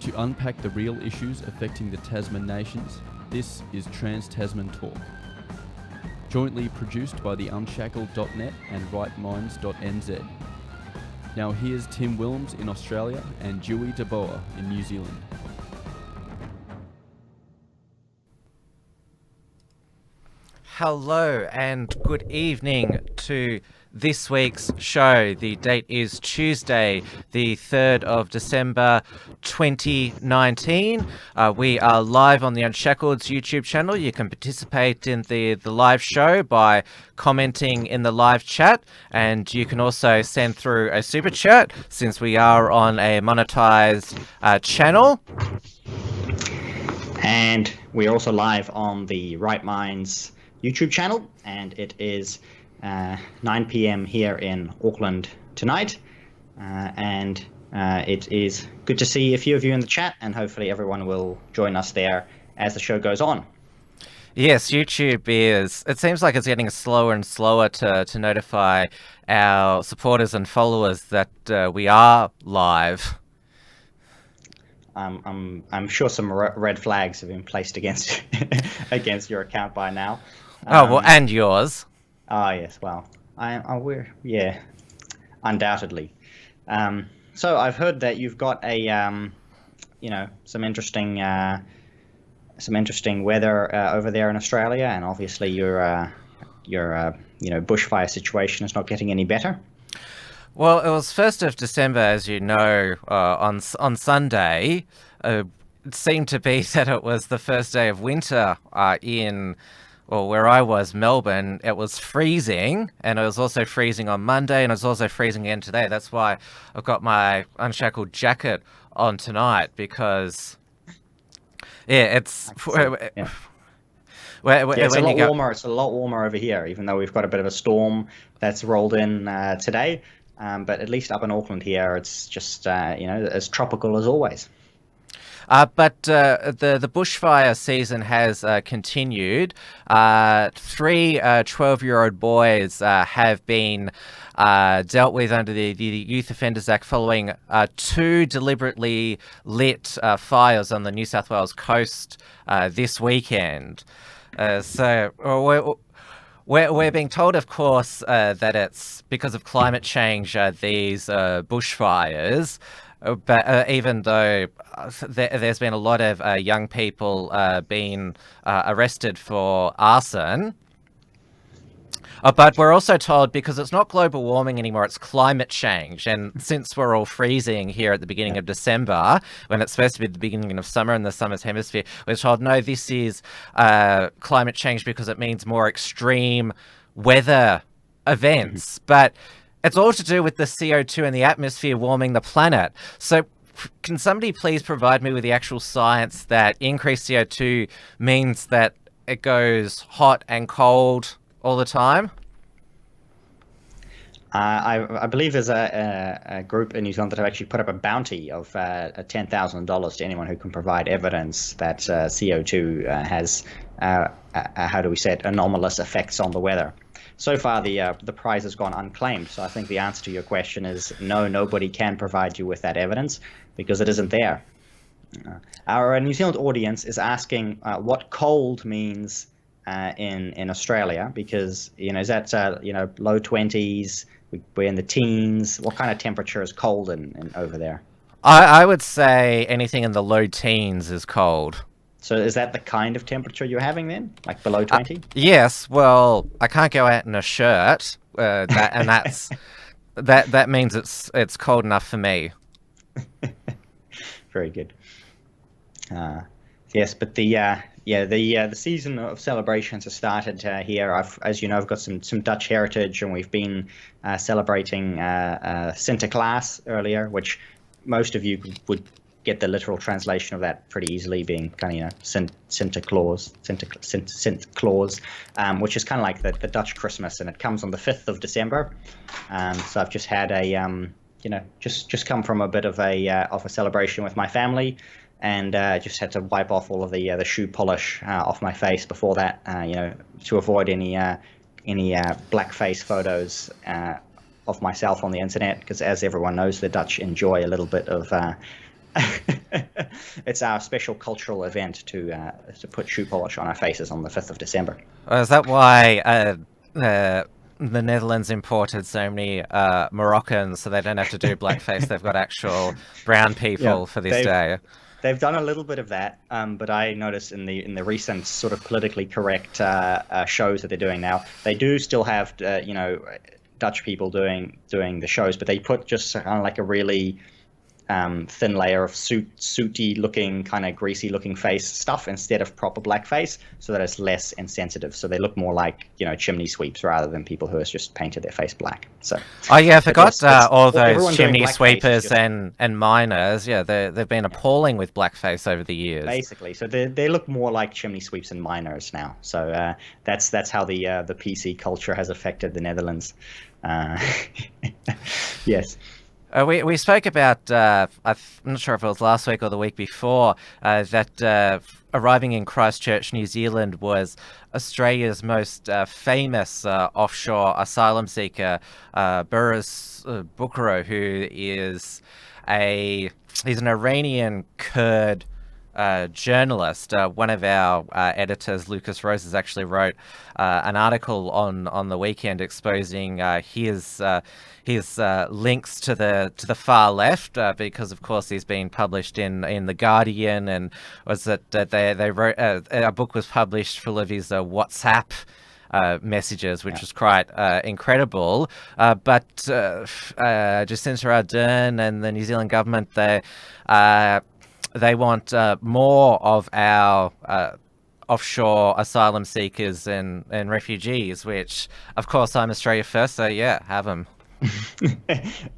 To unpack the real issues affecting the Tasman nations, this is Trans Tasman Talk. Jointly produced by the Unshackled.net and rightminds.nz. Now here's Tim Willems in Australia and Dieuwe in New Zealand. Hello and good evening to this week's show. The date is Tuesday, the 3rd of December 2019. We are live on the Unshackled's YouTube channel. You can participate in the live show by commenting in the live chat, and you can also send through a super chat since we are on a monetized channel. And we're also live on the Right Minds YouTube channel, and it is 9 p.m. here in Auckland tonight, and it is good to see a few of you in the chat, and hopefully everyone will join us there as the show goes on. Yes, YouTube it seems like it's getting slower and slower to notify our supporters and followers that we are live. I'm sure some red flags have been placed against against your account by now. Well, and yours. Oh yes, well, undoubtedly. So I've heard that you've got a, some interesting weather over there in Australia, and obviously your bushfire situation is not getting any better. Well, it was 1st of December, as you know, on Sunday. It seemed to be that it was the first day of winter where I was, Melbourne. It was freezing, and it was also freezing on Monday, and it was also freezing again today. That's why I've got my Unshackled jacket on tonight, because, it's... It's a lot warmer over here, even though we've got a bit of a storm that's rolled in today. But at least up in Auckland here, it's just, as tropical as always. But the bushfire season has continued. 3 12-year-old boys have been dealt with under the Youth Offenders Act following 2 deliberately lit fires on the New South Wales coast this weekend. So we're being told, of course, that it's because of climate change, these bushfires. But even though there's been a lot of young people being arrested for arson, but we're also told because it's not global warming anymore, it's climate change. And since we're all freezing here at the beginning of December, when it's supposed to be the beginning of summer in the summer's hemisphere, we're told, no, this is climate change because it means more extreme weather events. But it's all to do with the CO2 in the atmosphere warming the planet. So can somebody please provide me with the actual science that increased CO2 means that it goes hot and cold all the time? I believe there's a group in New Zealand that have actually put up a bounty of $10,000 to anyone who can provide evidence that CO2 has, anomalous effects on the weather. So far, the prize has gone unclaimed. So I think the answer to your question is no, nobody can provide you with that evidence because it isn't there. Our New Zealand audience is asking what cold means in Australia, because is that low 20s? We're in the teens. What kind of temperature is cold in over there? I would say anything in the low teens is cold. So is that the kind of temperature you're having then, like below 20? Yes. Well, I can't go out in a shirt, that means it's cold enough for me. Very good. Yes, but the season of celebrations has started here. As you know, I've got some Dutch heritage, and we've been celebrating Sinterklaas earlier, which most of you would get the literal translation of that pretty easily, being kind of Santa Claus, which is kind of like the Dutch Christmas, and it comes on the 5th of December. So I've just had a just come from a bit of a celebration with my family, and just had to wipe off all of the shoe polish off my face before that, to avoid any blackface photos of myself on the internet, because as everyone knows, the Dutch enjoy a little bit of It's our special cultural event to put shoe polish on our faces on the 5th of December. Is that why the Netherlands imported so many Moroccans, so they don't have to do blackface? They've got actual brown people for this day. They've done a little bit of that, but I noticed in the recent sort of politically correct shows that they're doing now, they do still have Dutch people doing the shows, but they put just kind of like a really thin layer of sooty looking, kind of greasy looking face stuff instead of proper blackface, so that it's less insensitive. So they look more like chimney sweeps rather than people who have just painted their face black. So I forgot all those chimney sweepers and miners. Yeah, they've been appalling with blackface over the years. Basically, so they look more like chimney sweeps and miners now. So that's how the PC culture has affected the Netherlands. Yes. We spoke about, I'm not sure if it was last week or the week before, that arriving in Christchurch, New Zealand was Australia's most famous offshore asylum seeker, Burris Bukhara, who is he's an Iranian Kurd journalist. One of our editors, Lucas Roses, actually wrote an article on the weekend exposing his links to the far left, because of course he's been published in the Guardian, and was that they wrote a book was published full of his WhatsApp messages, which was quite incredible. But Jacinda Ardern and the New Zealand government, they want more of our offshore asylum seekers and refugees, which, of course, I'm Australia first, so yeah, have them.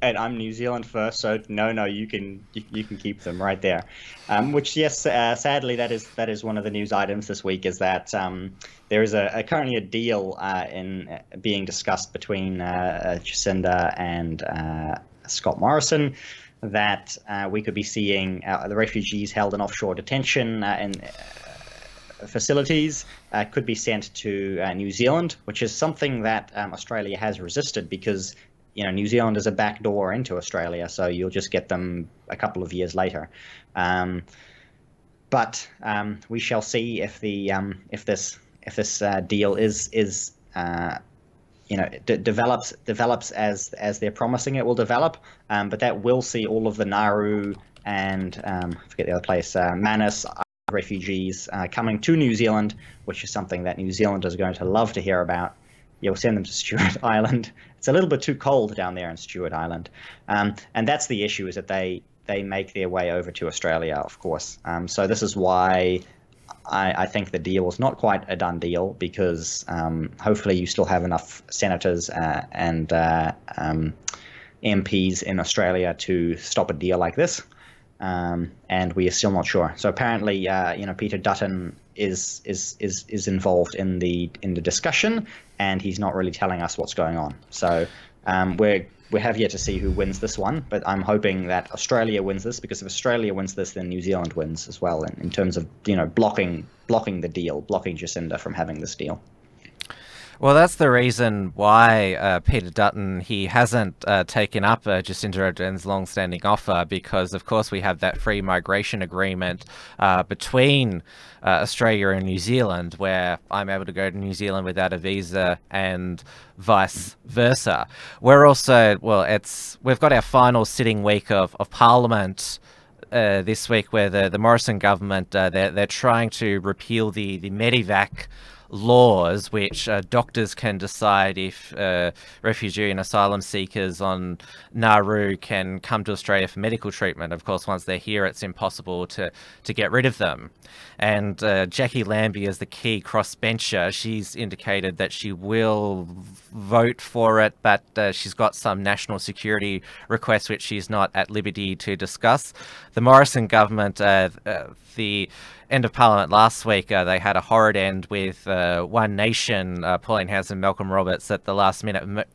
And I'm New Zealand first, so no, you can keep them right there. Which, yes, sadly, that is one of the news items this week, is that there is currently a deal being discussed between Jacinda and Scott Morrison, that we could be seeing the refugees held in offshore detention and facilities could be sent to New Zealand, which is something that Australia has resisted, because New Zealand is a back door into Australia, so you'll just get them a couple of years later. But we shall see if this deal develops as they're promising it will develop. But that will see all of the Nauru and I forget the other place, Manus refugees coming to New Zealand, which is something that New Zealanders are going to love to hear about. You'll send them to Stewart Island. It's a little bit too cold down there in Stewart Island. And that's the issue, is that they make their way over to Australia, of course. So this is why I think the deal is not quite a done deal, because hopefully you still have enough senators and MPs in Australia to stop a deal like this. And we are still not sure. So apparently, Peter Dutton is involved in the discussion, and he's not really telling us what's going on. So we have yet to see who wins this one, but I'm hoping that Australia wins this, because if Australia wins this, then New Zealand wins as well, in terms of blocking the deal, blocking Jacinda from having this deal. Well, that's the reason why Peter Dutton, he hasn't taken up Jacinda Ardern's long-standing offer, because, of course, we have that free migration agreement between Australia and New Zealand, where I'm able to go to New Zealand without a visa and vice versa. We're also, we've got our final sitting week of Parliament this week, where the Morrison government, they're trying to repeal the Medivac laws, which doctors can decide if refugee and asylum seekers on Nauru can come to Australia for medical treatment. Of course, once they're here, it's impossible to get rid of them. And Jackie Lambie is the key crossbencher. She's indicated that she will vote for it, but she's got some national security requests which she's not at liberty to discuss. The Morrison government, the end of Parliament last week, they had a horrid end with One Nation, Pauline Hanson, Malcolm Roberts, at the last minute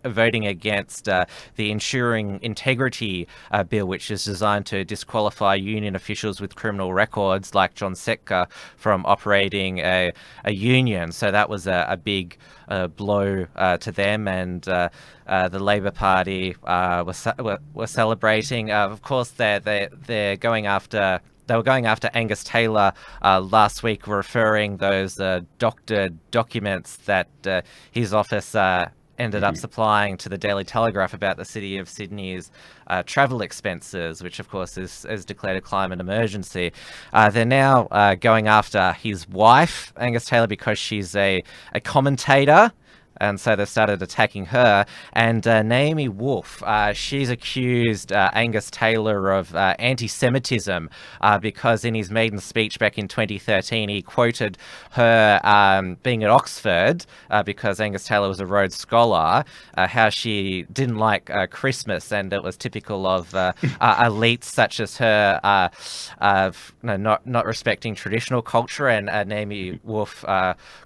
voting against the Ensuring Integrity Bill, which is designed to disqualify union officials with criminal records like John Setka from operating a union. So that was a big blow to them, and the Labor Party were celebrating. Of course, they're going after. They were going after Angus Taylor last week, referring those doctored documents that his office ended up supplying to the Daily Telegraph about the City of Sydney's travel expenses, which of course is declared a climate emergency. They're now going after his wife, Angus Taylor, because she's a commentator. And so they started attacking her. And Naomi Wolf, she's accused Angus Taylor of anti-Semitism because in his maiden speech back in 2013, he quoted her being at Oxford because Angus Taylor was a Rhodes Scholar, how she didn't like Christmas, and it was typical of elites such as her not respecting traditional culture. And Naomi Wolf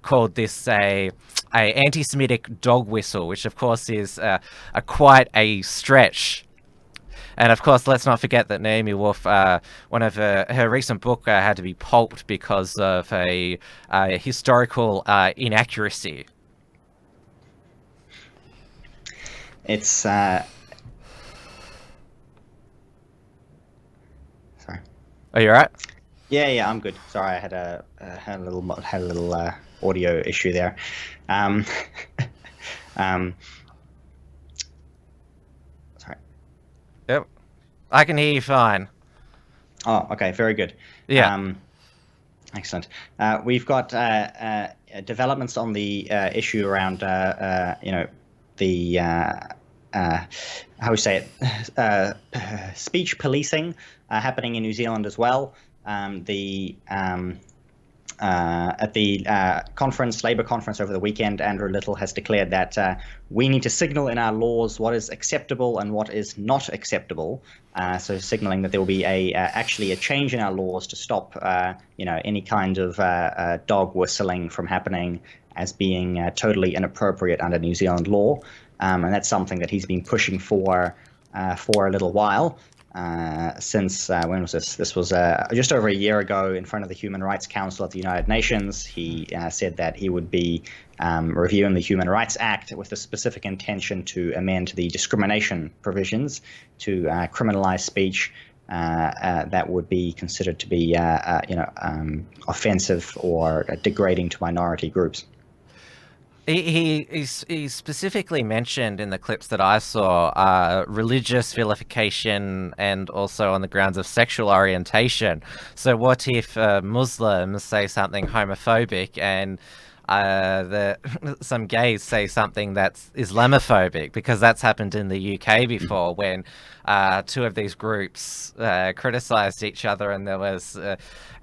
called this a anti-Semitic dog whistle, which of course is quite a stretch. And of course, let's not forget that Naomi Wolf, one of her recent book had to be pulped because of a historical inaccuracy. It's sorry. Are you all right? Yeah, I'm good. Sorry, I had a little audio issue there. Sorry. Yep, I can hear you fine. Oh, okay, very good. Yeah. Excellent. We've got developments on the issue around the how we say it, speech policing happening in New Zealand as well. At the Labour conference over the weekend, Andrew Little has declared that we need to signal in our laws what is acceptable and what is not acceptable. So signalling that there will be actually a change in our laws to stop any kind of dog whistling from happening as being totally inappropriate under New Zealand law. And that's something that he's been pushing for a little while. Since when was this? This was just over a year ago in front of the Human Rights Council at the United Nations. He said that he would be reviewing the Human Rights Act with the specific intention to amend the discrimination provisions to criminalize speech that would be considered to be offensive or degrading to minority groups. He specifically mentioned in the clips that I saw religious vilification and also on the grounds of sexual orientation. So what if Muslims say something homophobic and some gays say something that's Islamophobic? Because that's happened in the UK before when two of these groups criticised each other, and there was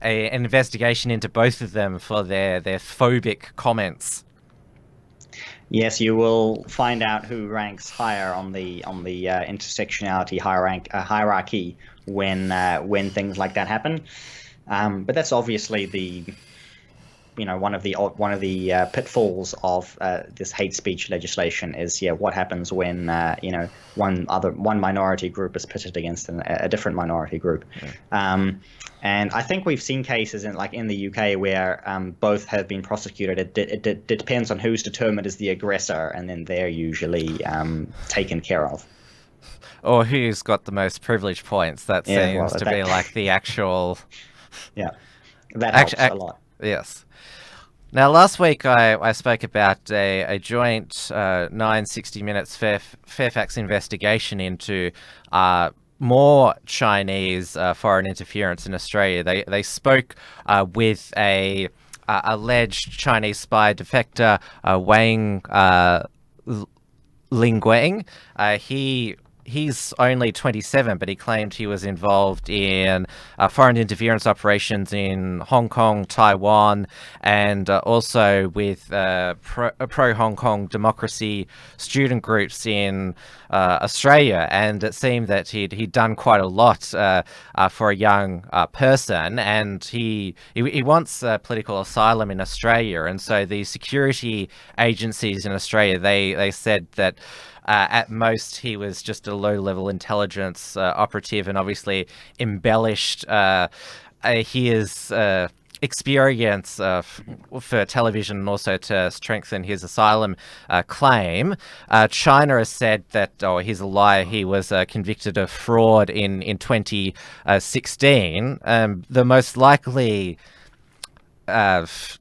an investigation into both of them for their phobic comments. Yes, you will find out who ranks higher on the intersectionality hierarchy when things like that happen. But that's obviously one of the pitfalls of this hate speech legislation is what happens when one minority group is pitted against a different minority group. Yeah. And I think we've seen cases in the UK where both have been prosecuted. It depends on who's determined as the aggressor, and then they're usually taken care of. Or who's got the most privilege points. That seems to be like the actual... Yeah, that helps a lot. Yes. Now, last week I spoke about a joint 960 Minutes Fairfax investigation into more Chinese foreign interference in Australia. They spoke with a alleged Chinese spy defector, Wang Lingguang. He he's only 27, but he claimed he was involved in foreign interference operations in Hong Kong, Taiwan, and also with pro-Hong Kong democracy student groups in Australia. And it seemed that he'd done quite a lot for a young person, and he wants political asylum in Australia. And so the security agencies in Australia, they said that at most he was just a low-level intelligence operative, and obviously embellished his experience for television, and also to strengthen his asylum claim. China has said that, he's a liar, he was convicted of fraud in 2016. The most likely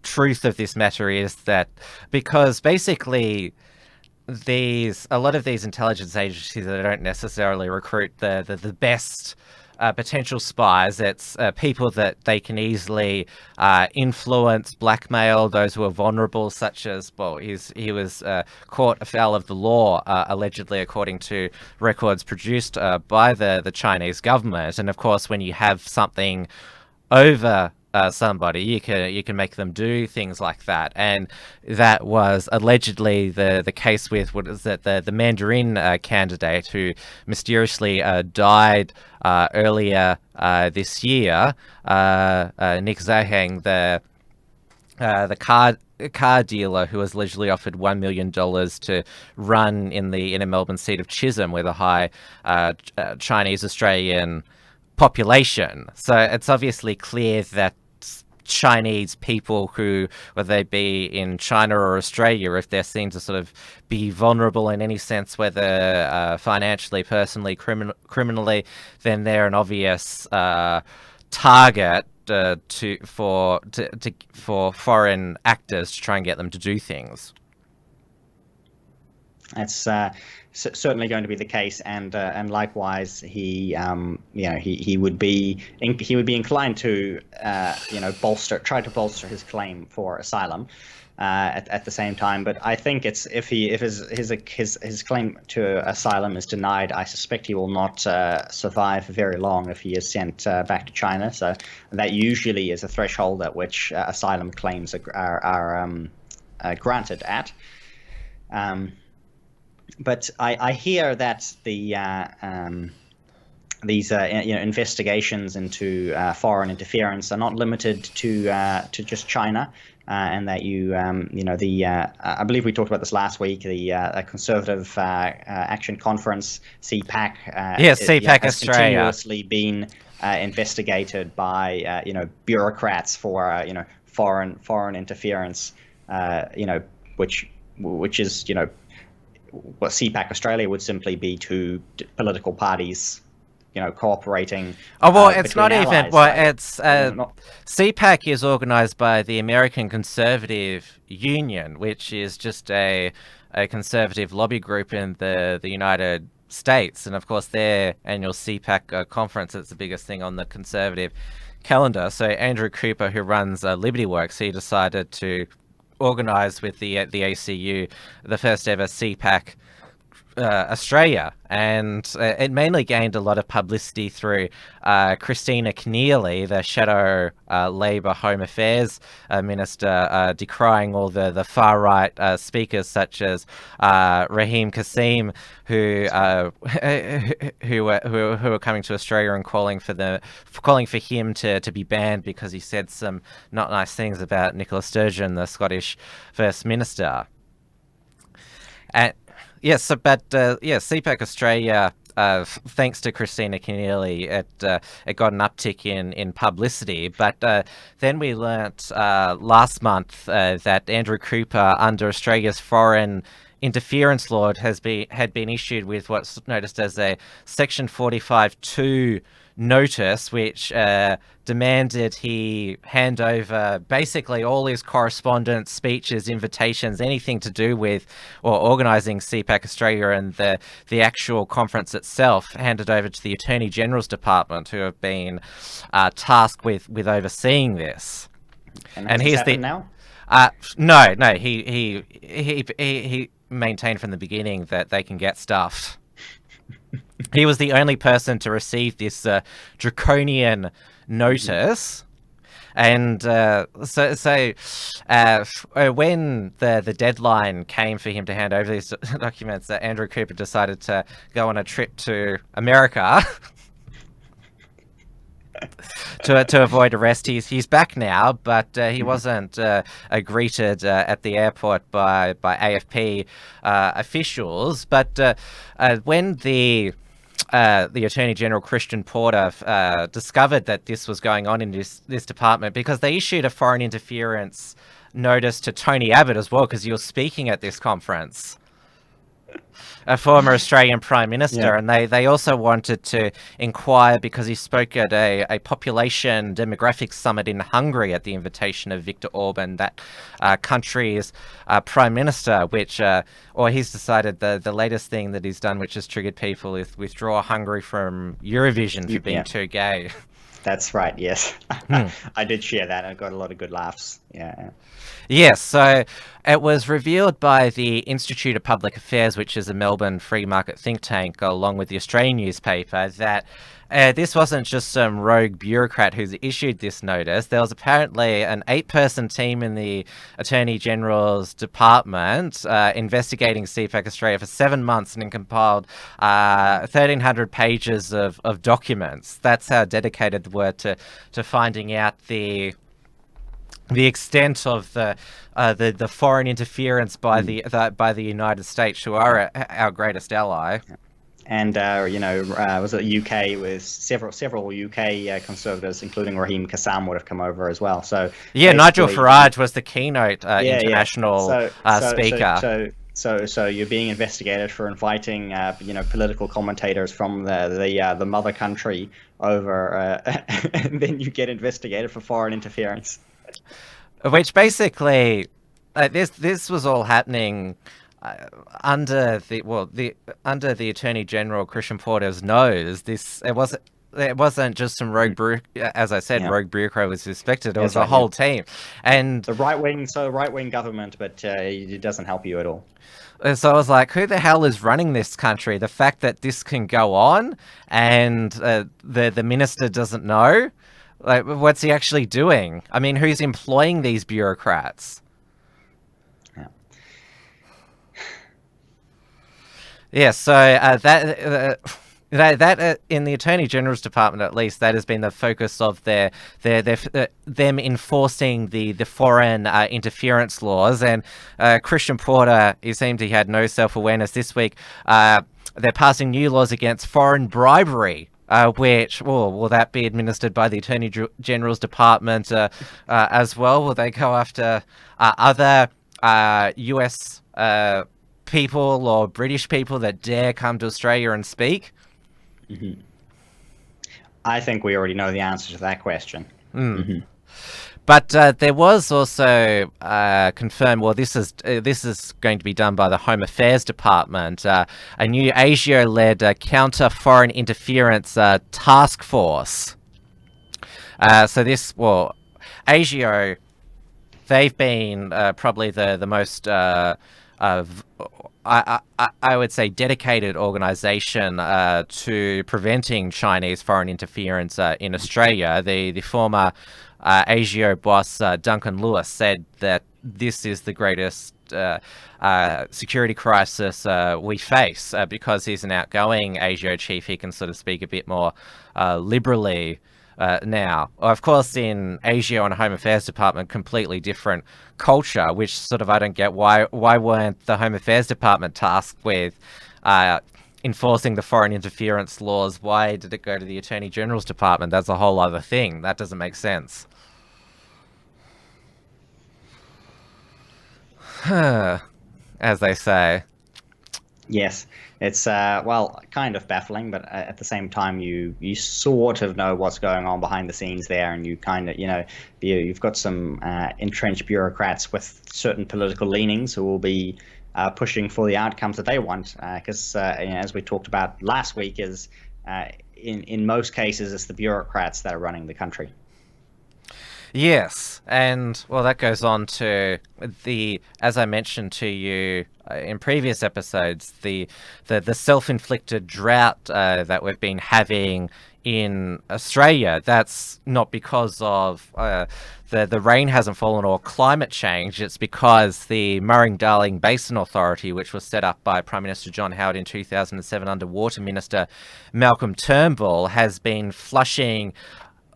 truth of this matter is that, because basically a lot of these intelligence agencies, they don't necessarily recruit the best potential spies. It's people that they can easily influence, blackmail, those who are vulnerable, such as, he was caught afoul of the law, allegedly, according to records produced by the Chinese government. And of course, when you have something over somebody, you can make them do things like that. And that was allegedly the case with, the Mandarin candidate who mysteriously died earlier this year, Nick Zaheng, the car dealer who was allegedly offered $1 million to run in the inner Melbourne seat of Chisholm, with a high Chinese Australian population. So it's obviously clear that Chinese people who, whether they be in China or Australia, if they're seen to sort of be vulnerable in any sense, whether financially, personally, criminally, then they're an obvious target for foreign actors to try and get them to do things. That's certainly going to be the case, and likewise, he would be inclined to try to bolster his claim for asylum at the same time. But I think if his claim to asylum is denied, I suspect he will not survive very long if he is sent back to China. So that usually is a threshold at which asylum claims are granted at. But I hear that these investigations into foreign interference are not limited to just China, and that I believe we talked about this last week. The Conservative Action Conference, CPAC, CPAC has Australia, continuously been investigated by bureaucrats for foreign interference, which is what CPAC Australia would simply be two political parties, cooperating. It's not even. Allies, It's CPAC is organised by the American Conservative Union, which is just a conservative lobby group in the United States, and of course their annual CPAC conference is the biggest thing on the Conservative calendar. So Andrew Cooper, who runs Liberty Works, he decided to organise with the ACU the first ever CPAC Australia, and it mainly gained a lot of publicity through Christina Keneally, the shadow Labor Home Affairs Minister, decrying all the far right speakers such as Raheem Kasim, who are coming to Australia and calling for him to be banned because he said some not nice things about Nicola Sturgeon, the Scottish First Minister. And yes, but CPAC Australia, thanks to Christina Keneally, it got an uptick in publicity. But then we learnt last month that Andrew Cooper, under Australia's foreign interference law, had been issued with what's noticed as a Section 45(2) notice, which demanded he hand over basically all his correspondence, speeches, invitations, anything to do with or organising CPAC Australia and the actual conference itself, handed over to the Attorney General's Department, who have been tasked with overseeing this. And he's now? No, he maintained from the beginning that they can get stuff. He was the only person to receive this draconian notice. And when the deadline came for him to hand over these documents, Andrew Cooper decided to go on a trip to America to avoid arrest. He's back now, but he wasn't greeted at the airport by AFP officials. But when the Attorney General Christian Porter discovered that this was going on in this department, because they issued a foreign interference notice to Tony Abbott as well, because he was speaking at this conference, a former Australian Prime Minister, and they also wanted to inquire because he spoke at a population demographics summit in Hungary at the invitation of Viktor Orban, that country's Prime Minister, which, or he's decided the latest thing that he's done, which has triggered people, is withdraw Hungary from Eurovision for being too gay. That's right, yes. I did share that. I got a lot of good laughs. Yeah. Yes, so it was revealed by the Institute of Public Affairs, which is a Melbourne free market think tank, along with the Australian newspaper, that this wasn't just some rogue bureaucrat who's issued this notice. There was apparently an 8-person team in the Attorney General's department investigating CPAC Australia for 7 months and compiled 1,300 pages of documents. That's how dedicated they were to finding out the extent of the foreign interference by the United States, who are our greatest ally. And was it UK with several UK conservatives, including Raheem Kassam, would have come over as well. So yeah, Nigel Farage was the keynote international speaker. So you're being investigated for inviting political commentators from the mother country over, and then you get investigated for foreign interference. Which basically, this was all happening under the Attorney General Christian Porter's nose. It wasn't just some rogue rogue bureaucrat was suspected. It was a whole team, and the right wing government, but it doesn't help you at all. So I was like, who the hell is running this country? The fact that this can go on and the minister doesn't know. Like, what's he actually doing? I mean, who's employing these bureaucrats? Yeah, so that in the Attorney General's department, at least, that has been the focus of them enforcing the foreign interference laws. And Christian Porter, it seemed he had no self-awareness this week. They're passing new laws against foreign bribery. Which, will that be administered by the Attorney General's department as well? Will they go after other US people or British people that dare come to Australia and speak? Mm-hmm. I think we already know the answer to that question. Mm-hmm. But there was also confirmed, this is going to be done by the Home Affairs Department, a new ASIO-led counter foreign interference task force. So this, ASIO, they've been probably the most, I would say, dedicated organisation to preventing Chinese foreign interference in Australia. The former ASIO boss Duncan Lewis said that this is the greatest security crisis we face because he's an outgoing ASIO chief. He can sort of speak a bit more liberally now. Of course, in ASIO and Home Affairs Department, completely different culture, which sort of I don't get. Why weren't the Home Affairs Department tasked with enforcing the foreign interference laws? Why did it go to the Attorney General's department? That's a whole other thing. That doesn't make sense. As they say. Yes, it's kind of baffling, but at the same time, you sort of know what's going on behind the scenes there, and you kind of you've got some entrenched bureaucrats with certain political leanings who will be pushing for the outcomes that they want, because as we talked about last week, in most cases it's the bureaucrats that are running the country. Yes, and well, that goes on to as I mentioned to you in previous episodes, the self-inflicted drought that we've been having in Australia. That's not because of the rain hasn't fallen or climate change. It's because the Murray-Darling Basin Authority, which was set up by Prime Minister John Howard in 2007 under Water Minister Malcolm Turnbull, has been flushing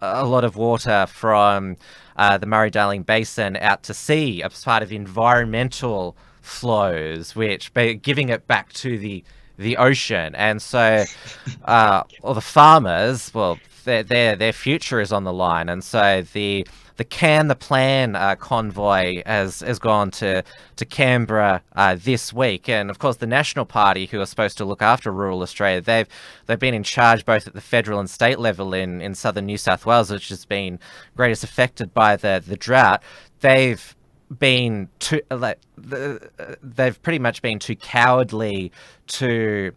a lot of water from the Murray-Darling Basin out to sea as part of environmental flows, which giving it back to the ocean. And so, well, the farmers, well, their future is on the line, and so the Plan convoy has gone to Canberra this week, and of course the National Party, who are supposed to look after rural Australia, they've been in charge both at the federal and state level in southern New South Wales, which has been greatest affected by the drought. They've been they've pretty much been too cowardly to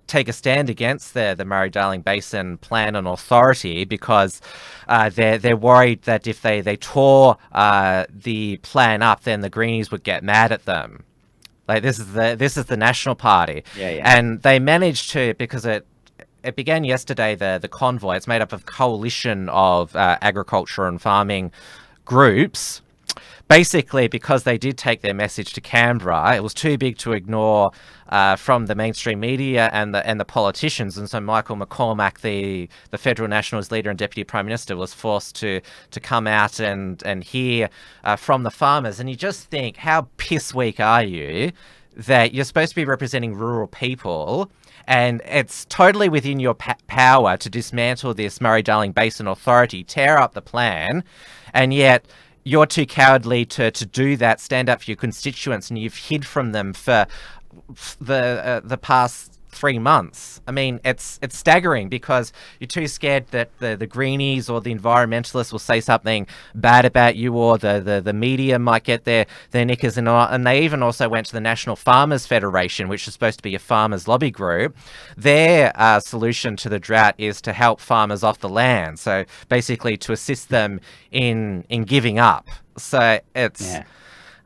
take a stand against the Murray-Darling Basin Plan and Authority, because they're worried that if they tore the plan up, then the Greenies would get mad at them. Like, this is the National Party, and they managed to, because it began yesterday. The convoy, it's made up of a coalition of agriculture and farming groups. Basically, because they did take their message to Canberra, it was too big to ignore from the mainstream media and the politicians, and so Michael McCormack, the Federal Nationals leader and Deputy Prime Minister, was forced to come out and hear from the farmers. And you just think, how piss weak are you that you're supposed to be representing rural people, and it's totally within your power to dismantle this Murray-Darling Basin Authority, tear up the plan, and yet you're too cowardly to do that, stand up for your constituents, and you've hid from them for the past 3 months. I mean, it's staggering, because you're too scared that the Greenies or the environmentalists will say something bad about you, or the media might get their knickers in. And they even also went to the National Farmers Federation, which is supposed to be a farmers lobby group. Their solution to the drought is to help farmers off the land, so basically to assist them in giving up. So it's... Yeah.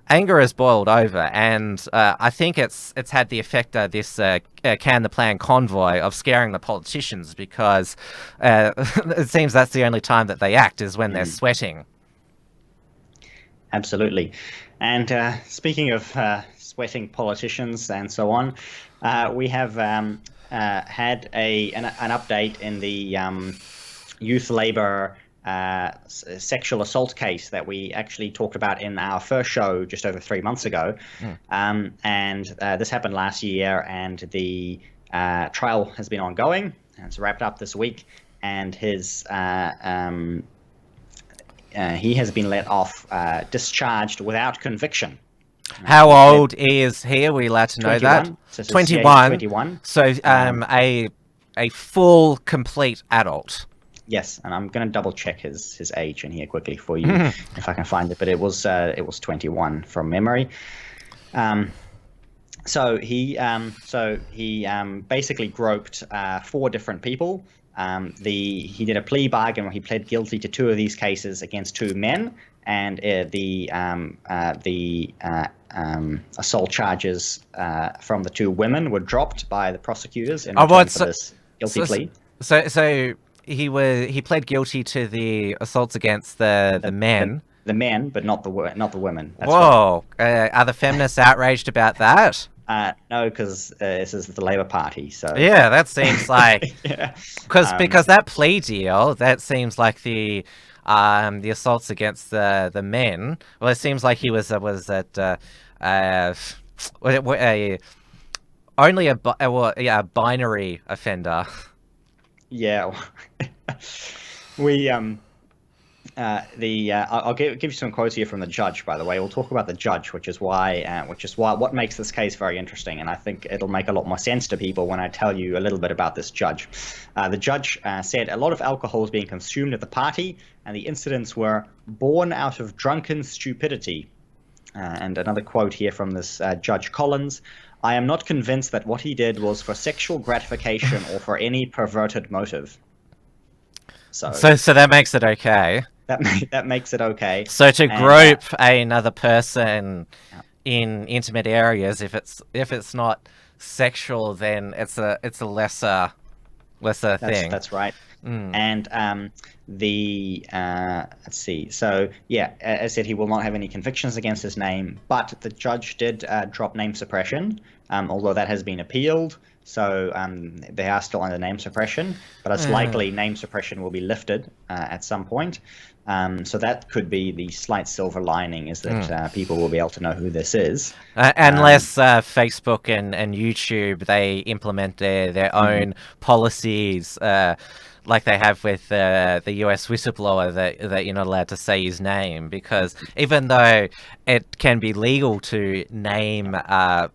Anger has boiled over, and I think it's had the effect of this Can the Plan convoy of scaring the politicians, because it seems that's the only time that they act, is when they're sweating. Absolutely. And speaking of sweating politicians and so on, we have had an update in the youth labour sexual assault case that we actually talked about in our first show just over 3 months ago. And this happened last year, and the trial has been ongoing. It's wrapped up this week, and he has been let off, discharged without conviction. How old is he? Are we allowed to know 21. that? So 21. 21. So a full, complete adult. Yes, and I'm going to double check his age in here quickly for you if I can find it. But it was 21 from memory. So he basically groped 4 different people. He did a plea bargain where he pled guilty to 2 of these cases against 2 men, and the assault charges from the 2 women were dropped by the prosecutors in return for this guilty plea. So he pled guilty to the assaults against the men. The men, but not the women. That's Whoa! Right. Are the feminists outraged about that? No, because this is the Labour Party. So yeah, that seems like because that plea deal, that seems like the assaults against the men. Well, it seems like he was at only a binary offender. Yeah, I'll give you some quotes here from the judge. By the way, we'll talk about the judge, which is what makes this case very interesting, and I think it'll make a lot more sense to people when I tell you a little bit about this judge. The judge said a lot of alcohol was being consumed at the party, and the incidents were born out of drunken stupidity. And another quote here from this Judge Collins. I am not convinced that what he did was for sexual gratification or for any perverted motive. So that makes it okay. that makes it okay. So to And, group another person in intimate areas, if it's not sexual, then it's a lesser thing. that's right. And let's see. So yeah, as I said, he will not have any convictions against his name, but the judge did drop name suppression, although that has been appealed. So they are still under name suppression, but it's likely name suppression will be lifted at some point. So that could be the slight silver lining, is that people will be able to know who this is. Unless Facebook and YouTube, they implement their own policies, like they have with the US whistleblower, that you're not allowed to say his name, because even though it can be legal to name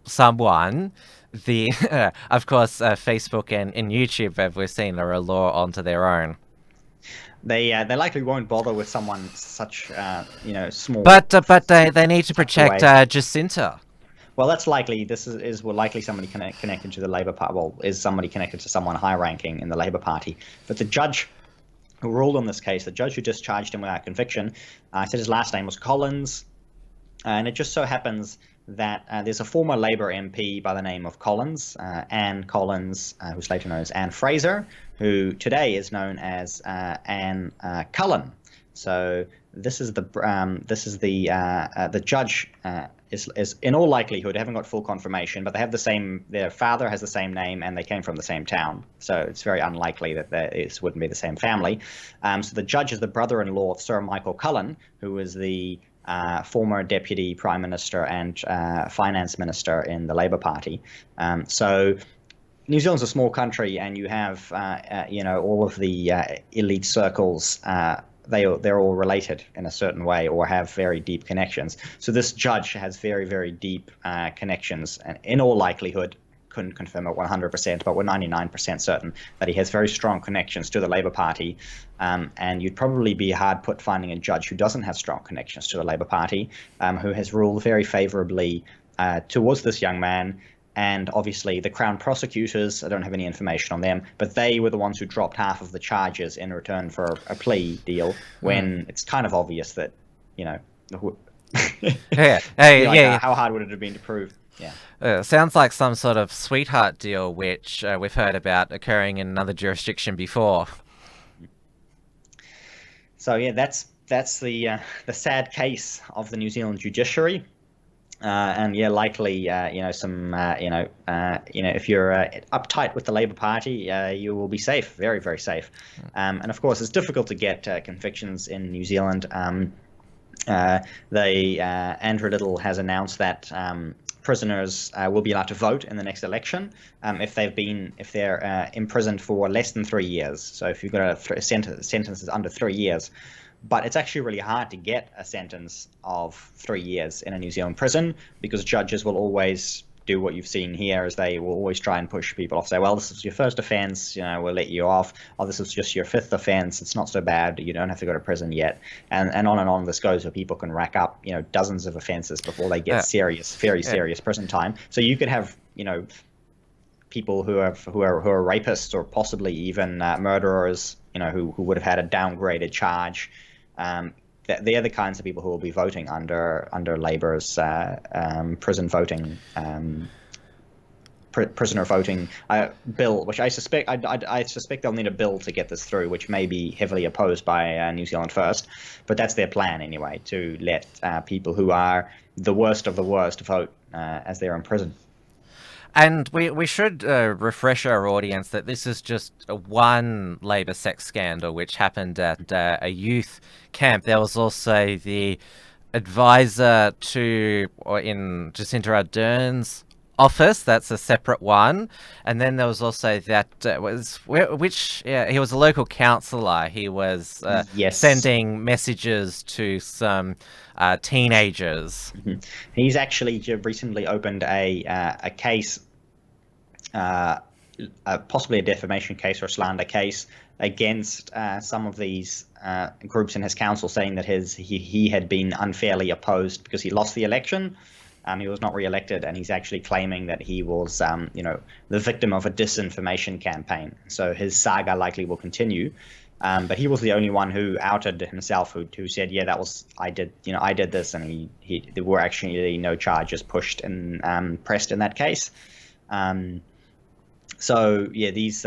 someone, of course, Facebook and YouTube, as we've seen, are a law onto their own. They likely won't bother with someone such small. But they need to protect Jacinta. Well, that's likely. This is likely somebody connected to the Labour Party. Well, is somebody connected to someone high-ranking in the Labour Party. But the judge who ruled on this case, the judge who discharged him without conviction, said his last name was Collins, and it just so happens that there's a former Labour MP by the name of Collins, Anne Collins, who's later known as Anne Fraser, who today is known as Anne Cullen. So this is the judge is in all likelihood, haven't got full confirmation, but they have the same. Their father has the same name, and they came from the same town. So it's very unlikely that this wouldn't be the same family. So the judge is the brother-in-law of Sir Michael Cullen, who was the former deputy prime minister and finance minister in the Labour Party. So New Zealand's a small country, and you have all of the elite circles. They're all related in a certain way, or have very deep connections. So this judge has very, very deep connections, and in all likelihood, couldn't confirm it 100%, but we're 99% certain that he has very strong connections to the Labour Party. And you'd probably be hard put finding a judge who doesn't have strong connections to the Labour Party, who has ruled very favourably towards this young man. And obviously the Crown prosecutors, I don't have any information on them, but they were the ones who dropped half of the charges in return for a plea deal, when it's kind of obvious that, how hard would it have been to prove? Yeah. Sounds like some sort of sweetheart deal, which we've heard about occurring in another jurisdiction before. So yeah, that's the sad case of the New Zealand judiciary. And yeah, likely, if you're uptight with the Labour Party, you will be safe, very, very safe. And of course, it's difficult to get convictions in New Zealand. Andrew Little has announced that prisoners will be allowed to vote in the next election if they're imprisoned for less than 3 years. So if you've got a sentence is under 3 years. But it's actually really hard to get a sentence of 3 years in a New Zealand prison, because judges will always do what you've seen here, is they will always try and push people off. Say, well, this is your first offence, we'll let you off. Oh, this is just your 5th offence. It's not so bad. You don't have to go to prison yet. And on this goes, where people can rack up, dozens of offences before they get very serious prison time. So you could have, people who are rapists, or possibly even murderers, who would have had a downgraded charge. They're the kinds of people who will be voting under Labour's prison voting, prisoner voting bill, which I suspect they'll need a bill to get this through, which may be heavily opposed by New Zealand First. But that's their plan anyway, to let people who are the worst of the worst vote as they're in prison. And we should refresh our audience that this is just one Labour sex scandal which happened at a youth camp. There was also the advisor in Jacinta Ardern's office. That's a separate one. And then there was also that he was a local councillor. He was sending messages to some teenagers. Mm-hmm. He's actually recently opened a case, possibly a defamation case or a slander case, against some of these groups in his council, saying that he had been unfairly opposed because he lost the election. He was not re-elected, and he's actually claiming that he was, the victim of a disinformation campaign. So his saga likely will continue. But he was the only one who outed himself, who said, yeah, I did this, and there were actually no charges pushed and pressed in that case. So yeah, these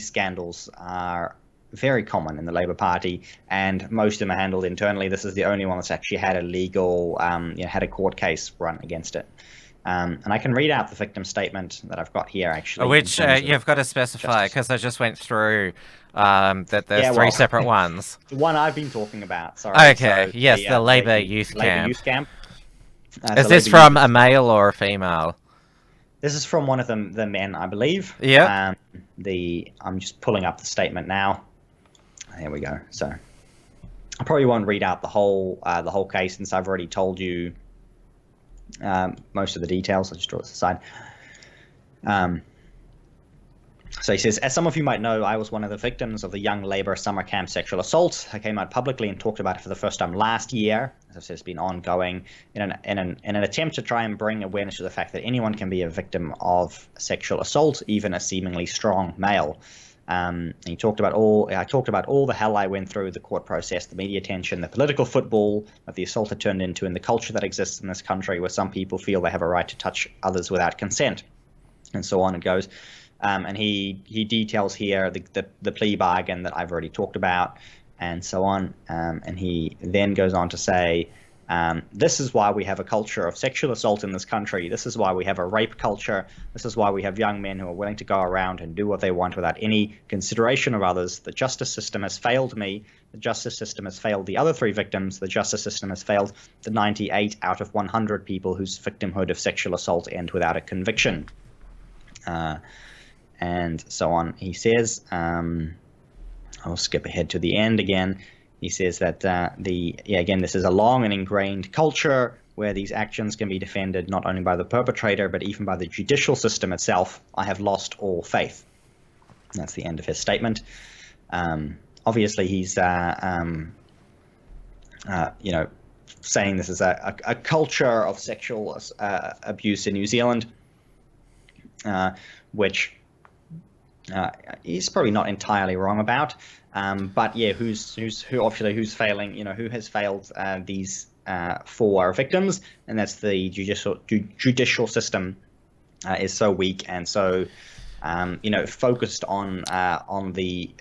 scandals are very common in the Labour Party, and most of them are handled internally. This is the only one that's actually had a legal, had a court case run against it. And I can read out the victim statement that I've got here, actually. Which you've got to specify, because I just went through that there's three separate ones. The one I've been talking about, sorry. Okay, so yes, the Labour Youth Camp. Is this from a male or a female? This is from one of the men, I believe. Yeah. I'm just pulling up the statement now. There we go. So I probably won't read out the whole case, since I've already told you most of the details. I'll just draw this aside. So he says, as some of you might know, I was one of the victims of the young Labour summer camp sexual assault. I came out publicly and talked about it for the first time last year. As I've said, it's been ongoing in an attempt to try and bring awareness to the fact that anyone can be a victim of sexual assault, even a seemingly strong male. And I talked about all the hell I went through, the court process, the media attention, the political football that the assault had turned into, and the culture that exists in this country where some people feel they have a right to touch others without consent, and so on it goes. And he details here the plea bargain that I've already talked about, and so on. And he then goes on to say, this is why we have a culture of sexual assault in this country. This is why we have a rape culture. This is why we have young men who are willing to go around and do what they want without any consideration of others. The justice system has failed me. The justice system has failed the other three victims. The justice system has failed the 98 out of 100 people whose victimhood of sexual assault end without a conviction. And so on. He says, I'll skip ahead to the end again. He says that again, this is a long and ingrained culture where these actions can be defended not only by the perpetrator, but even by the judicial system itself. I have lost all faith. And that's the end of his statement. Obviously, he's saying this is a culture of sexual abuse in New Zealand, which he's probably not entirely wrong about. But yeah, who's failing? Who has failed these four victims, and that's the judicial system is so weak and so focused on the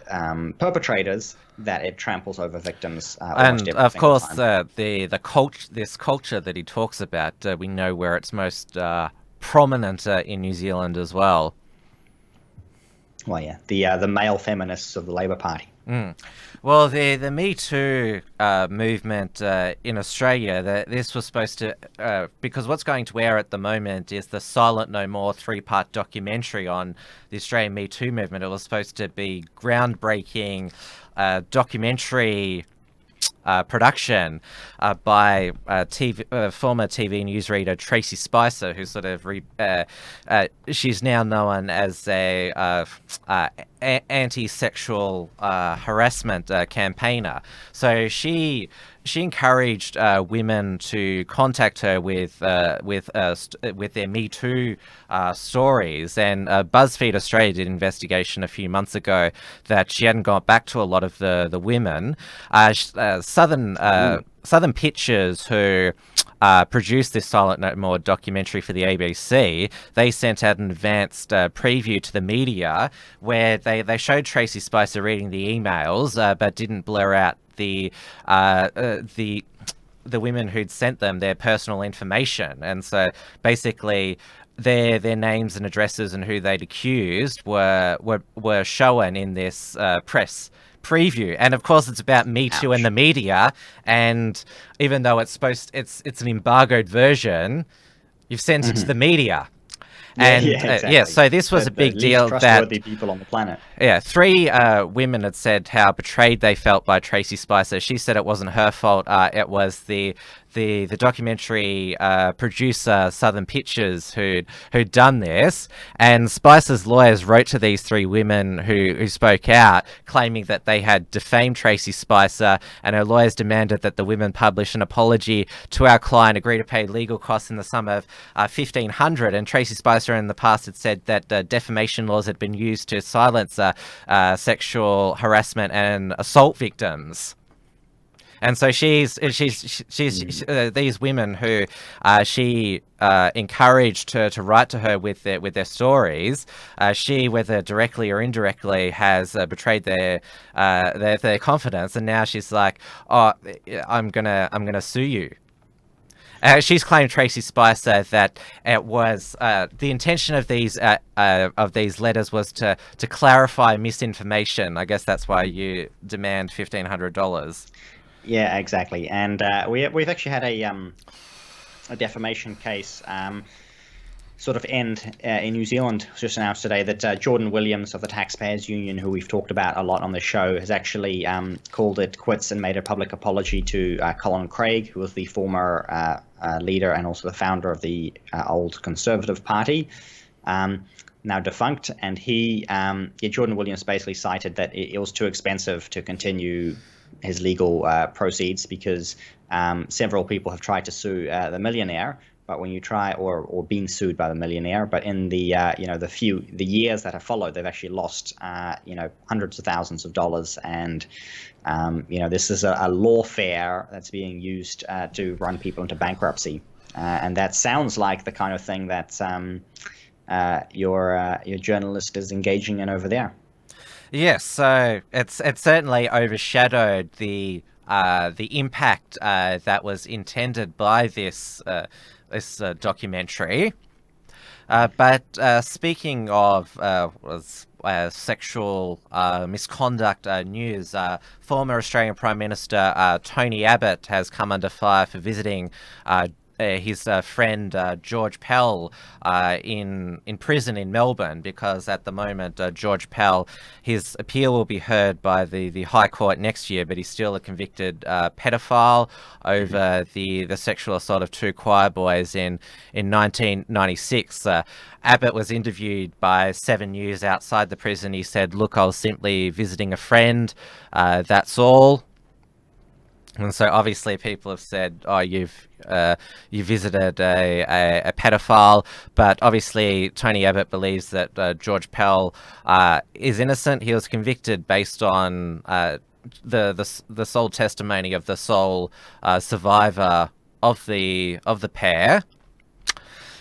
perpetrators that it tramples over victims. And of course, this culture that he talks about, we know where it's most prominent in New Zealand as well. Well, yeah, the male feminists of the Labour Party. Well, the Me Too movement in Australia, this was supposed to, because what's going to air at the moment is the Silent No More 3-part documentary on the Australian Me Too movement. It was supposed to be groundbreaking documentary production by former TV newsreader Tracy Spicer, who's sort of she's now known as a anti-sexual harassment campaigner. So she encouraged women to contact her with their Me Too stories, and BuzzFeed Australia did an investigation a few months ago that she hadn't got back to a lot of the women. Southern Pictures, who produced this Silent No More documentary for the ABC, they sent out an advanced preview to the media where they showed Tracy Spicer reading the emails, but didn't blur out the women who'd sent them their personal information. And so basically their names and addresses and who they'd accused were shown in this press preview. And of course it's about Me Too and the media, and even though it's an embargoed version, you've sent it to the media. And exactly. So this was a big deal. Trustworthy people on the planet. Yeah, 3 women had said how betrayed they felt by Tracy Spicer. She said it wasn't her fault. It was the the documentary producer Southern Pictures who'd done this, and Spicer's lawyers wrote to these three women who spoke out, claiming that they had defamed Tracy Spicer, and her lawyers demanded that the women publish an apology to our client, agree to pay legal costs in the sum of $1,500. And Tracy Spicer in the past had said that defamation laws had been used to silence sexual harassment and assault victims. And so she's these women who she encouraged to write to her with their stories. She, whether directly or indirectly, has betrayed their confidence, and now she's like, "Oh, I'm gonna sue you." She's claimed, Tracy Spicer, that it was the intention of these letters was to clarify misinformation. I guess that's why you demand $1,500. Yeah, exactly. And we've actually had a defamation case sort of end in New Zealand. Just announced today that Jordan Williams of the Taxpayers Union, who we've talked about a lot on the show, has actually called it quits and made a public apology to Colin Craig, who was the former leader and also the founder of the old Conservative Party, now defunct. And Jordan Williams basically cited that it was too expensive to continue his legal proceeds because several people have tried to sue the millionaire, but when you try or been sued by the millionaire, but in the the years that have followed, they've actually lost hundreds of thousands of dollars, and this is a lawfare that's being used to run people into bankruptcy, and that sounds like the kind of thing that your journalist is engaging in over there. Yes, so it's certainly overshadowed the impact that was intended by this documentary. But speaking of sexual misconduct news, former Australian Prime Minister Tony Abbott has come under fire for visiting his friend George Pell in prison in Melbourne, because at the moment George Pell, his appeal will be heard by the High Court next year, but he's still a convicted pedophile over the sexual assault of two choir boys in 1996. Abbott was interviewed by 7 News outside the prison. He said, "Look, I was simply visiting a friend, that's all." And so obviously people have said, "Oh, you visited a pedophile," but obviously Tony Abbott believes that George Pell is innocent. He was convicted based on the sole testimony of the sole survivor of the pair.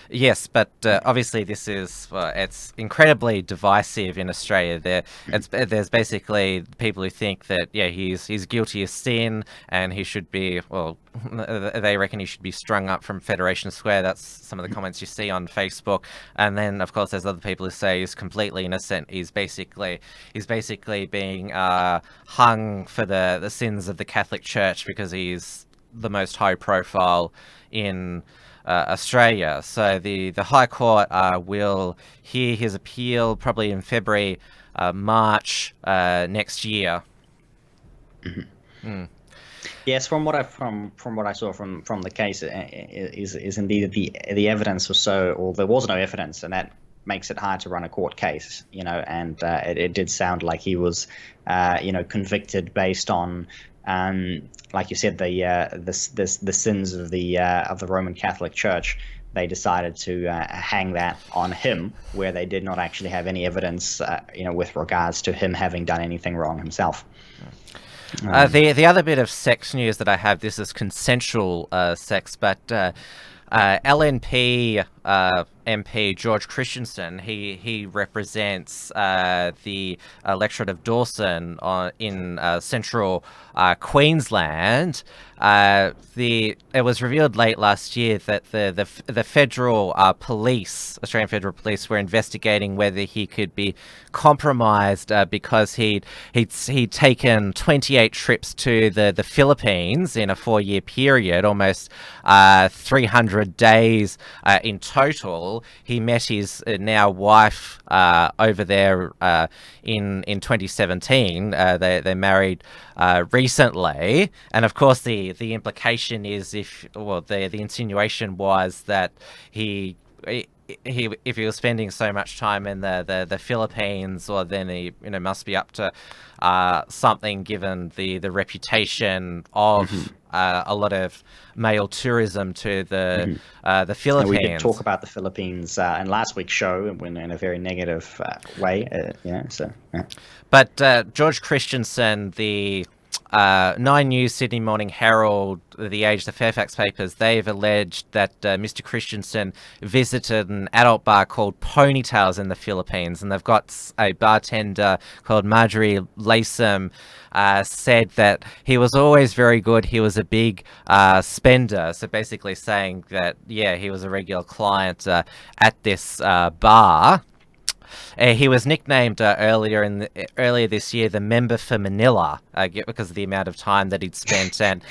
Yes, but obviously this is it's incredibly divisive in Australia. There's basically people who think that he's guilty of sin and he should be, well, they reckon he should be strung up from Federation Square. That's some of the comments you see on Facebook. And then of course there's other people who say he's completely innocent. He's basically being hung for the sins of the Catholic Church because he's the most high profile in Australia. So the High Court will hear his appeal probably in February, March next year. Mm-hmm. Mm. Yes, from what I saw from the case, is indeed the evidence was so, or there was no evidence, and that makes it hard to run a court case. And it did sound like he was convicted based on, like you said, the sins of the Roman Catholic Church. They decided to hang that on him, where they did not actually have any evidence, with regards to him having done anything wrong himself. The other bit of sex news that I have, this is consensual sex, but LNP MP George Christensen, he represents the electorate of Dawson in central Queensland. It was revealed late last year that the federal police, Australian Federal Police, were investigating whether he could be compromised because he'd taken 28 trips to the Philippines in a 4-year period, almost 300 days in total. He met his now wife over there in 2017. They married recently, and of course the the implication is the insinuation was that he if he was spending so much time in the Philippines, or then he must be up to something, given the reputation of a lot of male tourism to the Philippines. And we did talk about the Philippines in last week's show in a very negative way. So. Yeah. But George Christensen, the 9 News, Sydney Morning Herald, The Age, the Fairfax papers, they've alleged that Mr. Christensen visited an adult bar called Ponytails in the Philippines, and they've got a bartender called Marjorie Latham said that he was always very good. He was a big spender, so basically saying that, he was a regular client at this bar. He was nicknamed earlier this year the Member for Manila, because of the amount of time that he'd spent. And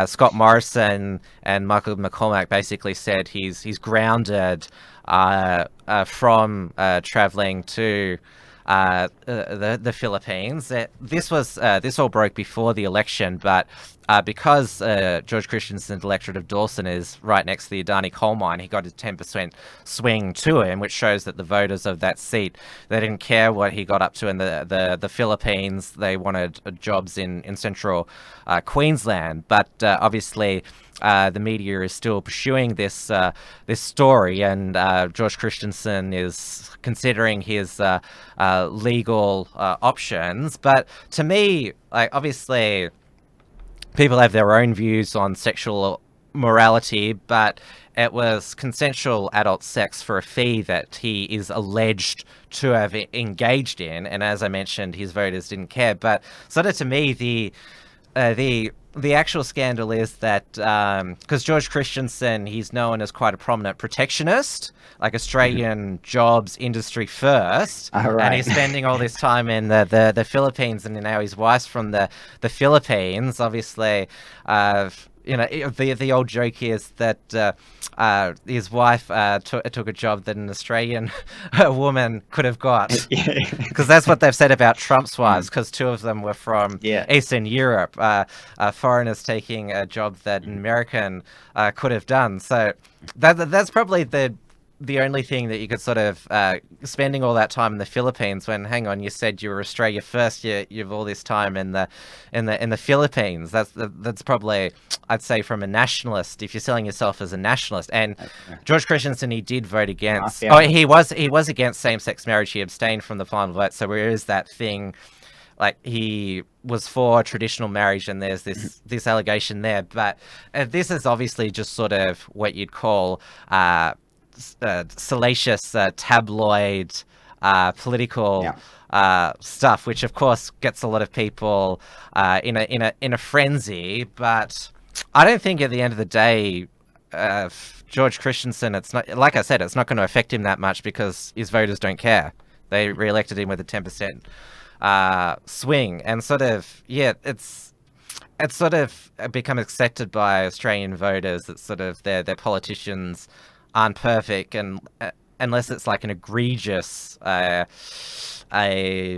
Scott Morrison and Michael McCormack basically said he's grounded from traveling to the Philippines. This all broke before the election, but because George Christensen's electorate of Dawson is right next to the Adani coal mine, he got a 10% swing to him, which shows that the voters of that seat, they didn't care what he got up to in the Philippines. They wanted jobs in central Queensland. But obviously the media is still pursuing this story, and George Christensen is considering his legal options. But to me, obviously, people have their own views on sexual morality, but it was consensual adult sex for a fee that he is alleged to have engaged in, and as I mentioned, his voters didn't care. But sort of to me, the actual scandal is that because George Christensen, he's known as quite a prominent protectionist, like Australian jobs, industry first, and he's spending all this time in the Philippines, and now his wife's from the Philippines. Obviously, the old joke is that his wife took a job that an Australian woman could have got, because that's what they've said about Trump's wives, because two of them were from Eastern Europe, foreigners taking a job that an American could have done. So that's probably the only thing that you could sort of spending all that time in the Philippines, when, hang on, you said you were Australia first, you've all this time in the Philippines. That's probably, I'd say, from a nationalist, if you're selling yourself as a nationalist. And George Christensen, he did vote against. He was against same-sex marriage. He abstained from the final vote. So where is that thing? Like, he was for traditional marriage, and there's this allegation there. But this is obviously just sort of what you'd call salacious tabloid political stuff, which of course gets a lot of people in a frenzy. But I don't think at the end of the day, George Christensen, it's not, like I said, it's not going to affect him that much, because his voters don't care. They re-elected him with a 10% swing, and sort of it's sort of become accepted by Australian voters that sort of their politicians aren't perfect, and unless it's like an egregious a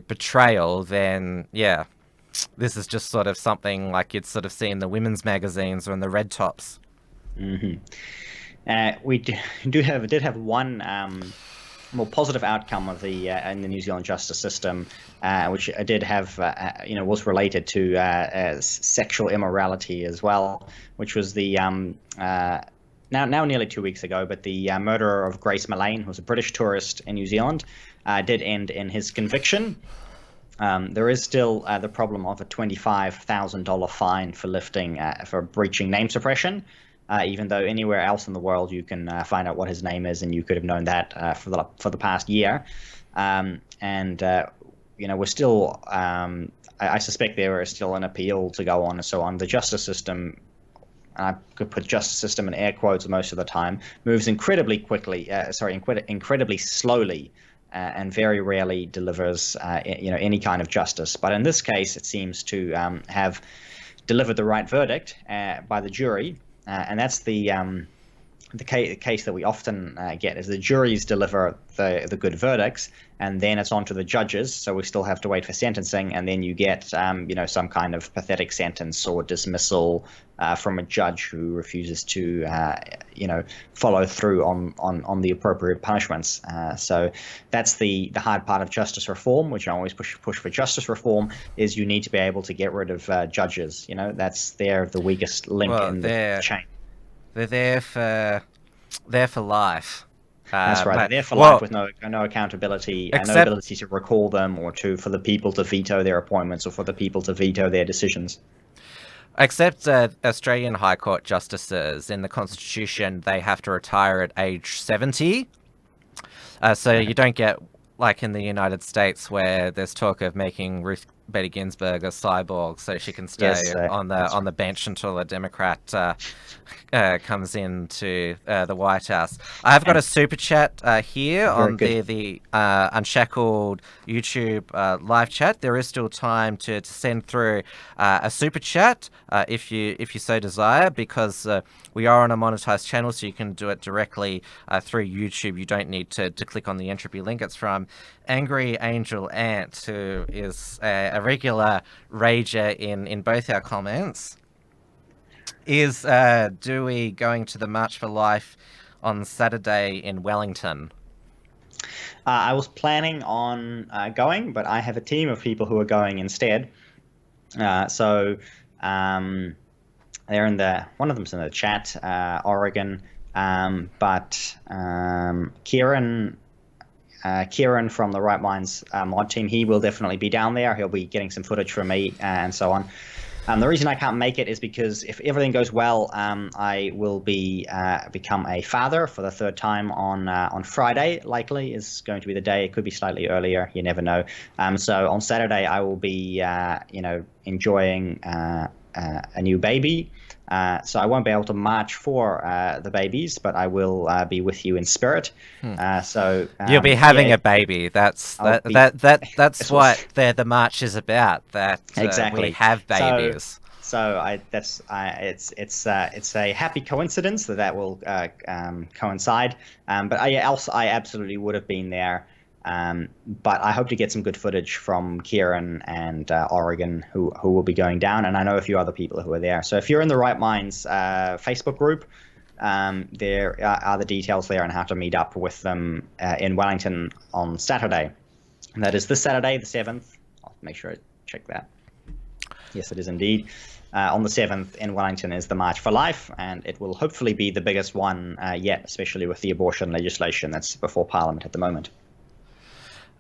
betrayal, then this is just sort of something like you'd sort of see in the women's magazines or in the red tops. We did have one more positive outcome of in the New Zealand justice system, which did have was related to sexual immorality as well, which was the now nearly 2 weeks ago, but the murderer of Grace Mullane, who was a British tourist in New Zealand, did end in his conviction. There is still the problem of a $25,000 fine for breaching name suppression, even though anywhere else in the world you can find out what his name is, and you could have known that for the past year. We're still, I suspect there is still an appeal to go on and so on. The justice system, I could put justice system in air quotes most of the time, moves incredibly slowly, and very rarely delivers any kind of justice. But in this case, it seems to have delivered the right verdict by the jury, and that's the the case that we often get is the juries deliver the good verdicts, and then it's on to the judges. So we still have to wait for sentencing, and then you get some kind of pathetic sentence or dismissal from a judge who refuses to follow through on the appropriate punishments. So that's the hard part of justice reform, which I always push for justice reform, is you need to be able to get rid of judges. They're the weakest link in the chain. They're there for life. That's right. They're there for life with no accountability, no ability to recall them, or for the people to veto their appointments, or for the people to veto their decisions. Except Australian High Court justices, in the Constitution, they have to retire at age 70. So you don't get, like in the United States, where there's talk of making Ruth Bader Ginsburg a cyborg so she can stay on the bench until a Democrat comes into the White House. I've got a super chat here on the Unshackled YouTube live chat. There is still time to send through a super chat if you so desire, because we are on a monetized channel, so you can do it directly through YouTube. You don't need to click on the entropy link. It's from Angry Angel Ant, who is a regular rager in both our comments. Is Dieuwe going to the March for Life on Saturday in Wellington? I was planning on going, but I have a team of people who are going instead. So one of them's in the chat, Oregon, but Kieran from the Right Minds mod team, he will definitely be down there. He'll be getting some footage from me and so on. The reason I can't make it is because if everything goes well, I will become a father for the third time on Friday. Likely is going to be the day. It could be slightly earlier. You never know. So on Saturday, I will be enjoying a new baby. So I won't be able to march for the babies, but I will be with you in spirit. So you'll be having a baby. That's what the march is about. That exactly we have babies. So it's a happy coincidence that will coincide. But I absolutely would have been there. But I hope to get some good footage from Kieran and Oregon, who will be going down, and I know a few other people who are there. So if you're in the Right Minds Facebook group, there are the details there on how to meet up with them in Wellington on Saturday. And that is this Saturday, the 7th. I'll make sure I check that. Yes, it is indeed. On the 7th in Wellington is the March for Life, and it will hopefully be the biggest one yet, especially with the abortion legislation that's before Parliament at the moment.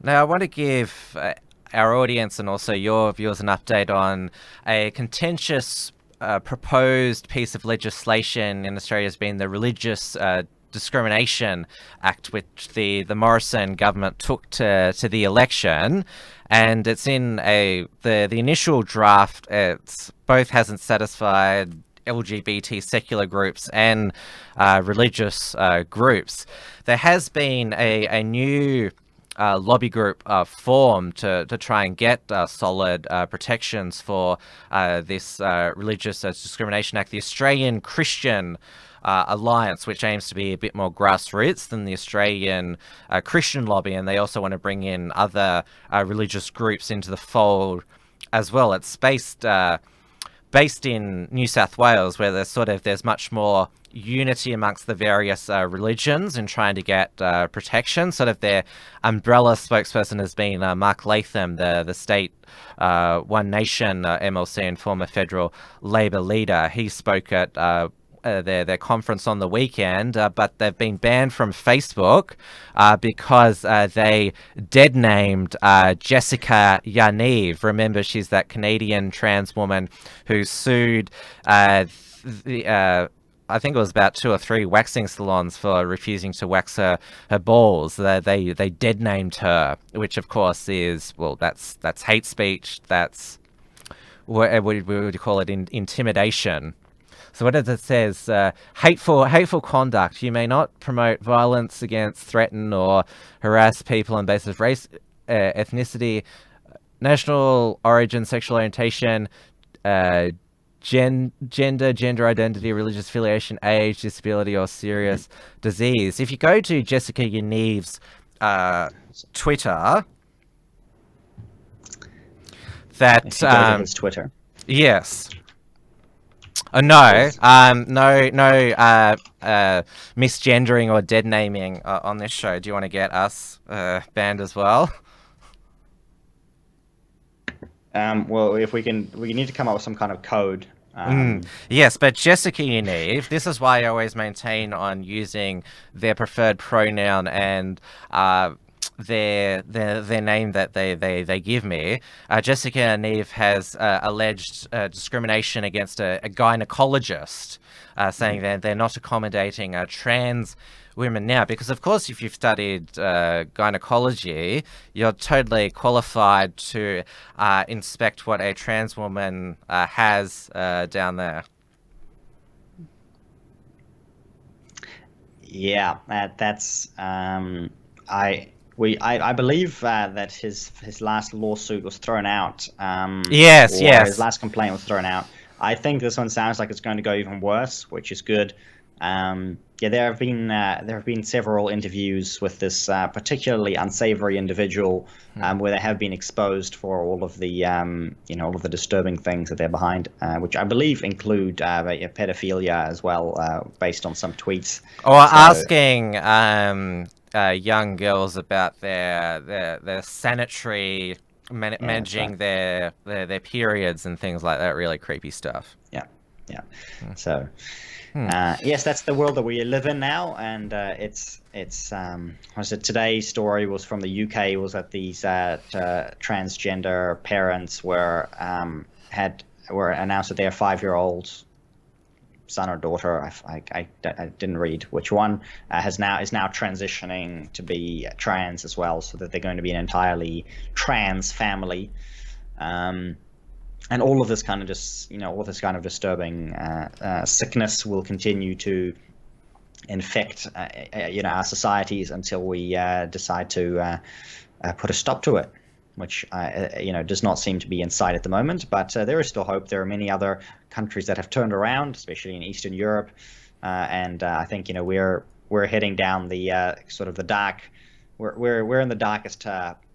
Now, I want to give our audience and also your viewers an update on a contentious proposed piece of legislation in Australia has been the Religious Discrimination Act, which the Morrison government took to the election. And it's in the initial draft. It's both hasn't satisfied LGBT secular groups and religious groups. There has been a new lobby group formed to try and get solid protections for this Religious Discrimination Act. The Australian Christian Alliance, which aims to be a bit more grassroots than the Australian Christian lobby, and they also want to bring in other religious groups into the fold as well. It's based in New South Wales, where there's much more unity amongst the various religions in trying to get protection. Sort of their umbrella spokesperson has been Mark Latham, the state One Nation MLC and former federal Labor leader. He spoke at their conference on the weekend, but they've been banned from Facebook because they dead named Jessica Yaniv. Remember, she's that Canadian trans woman who sued I think it was about 2 or 3 waxing salons for refusing to wax her balls. They dead named her, which of course is, well, that's hate speech. That's what would you call it? Intimidation. So what it says, hateful conduct. You may not promote violence against, threaten, or harass people on the basis of race, ethnicity, national origin, sexual orientation, gender identity, religious affiliation, age, disability, or serious disease. If you go to Jessica Yaniv's Twitter, If you go to his Twitter. Yes. No, misgendering or dead naming on this show. Do you want to get us banned as well? Well, if we need to come up with some kind of code. Yes, but Jessica Yaniv, this is why I always maintain on using their preferred pronoun and their name that they give me. Jessica Yaniv has alleged discrimination against a gynecologist, saying that they're not accommodating trans women now, because of course if you've studied gynecology, you're totally qualified to inspect what a trans woman has down there. Yeah, that's I believe that his last lawsuit was thrown out. Yes. His last complaint was thrown out. I think this one sounds like it's going to go even worse, which is good. Yeah, there have been several interviews with this particularly unsavory individual, where they have been exposed for all of the all of the disturbing things that they're behind, which I believe include pedophilia as well, based on some tweets. Or asking young girls about their sanitary managing their periods and things like that. Really creepy stuff. Yeah. So. Yes, that's the world that we live in now, and it's today's story was from the UK. Was that these transgender parents were announced that their 5-year-old son or daughter, I didn't read which one, is now transitioning to be trans as well, so that they're going to be an entirely trans family. And all of this kind of disturbing sickness will continue to infect, our societies until we decide to put a stop to it, which does not seem to be in sight at the moment. But there is still hope. There are many other countries that have turned around, especially in Eastern Europe, and I think we're heading down the sort of the dark. We're in the darkest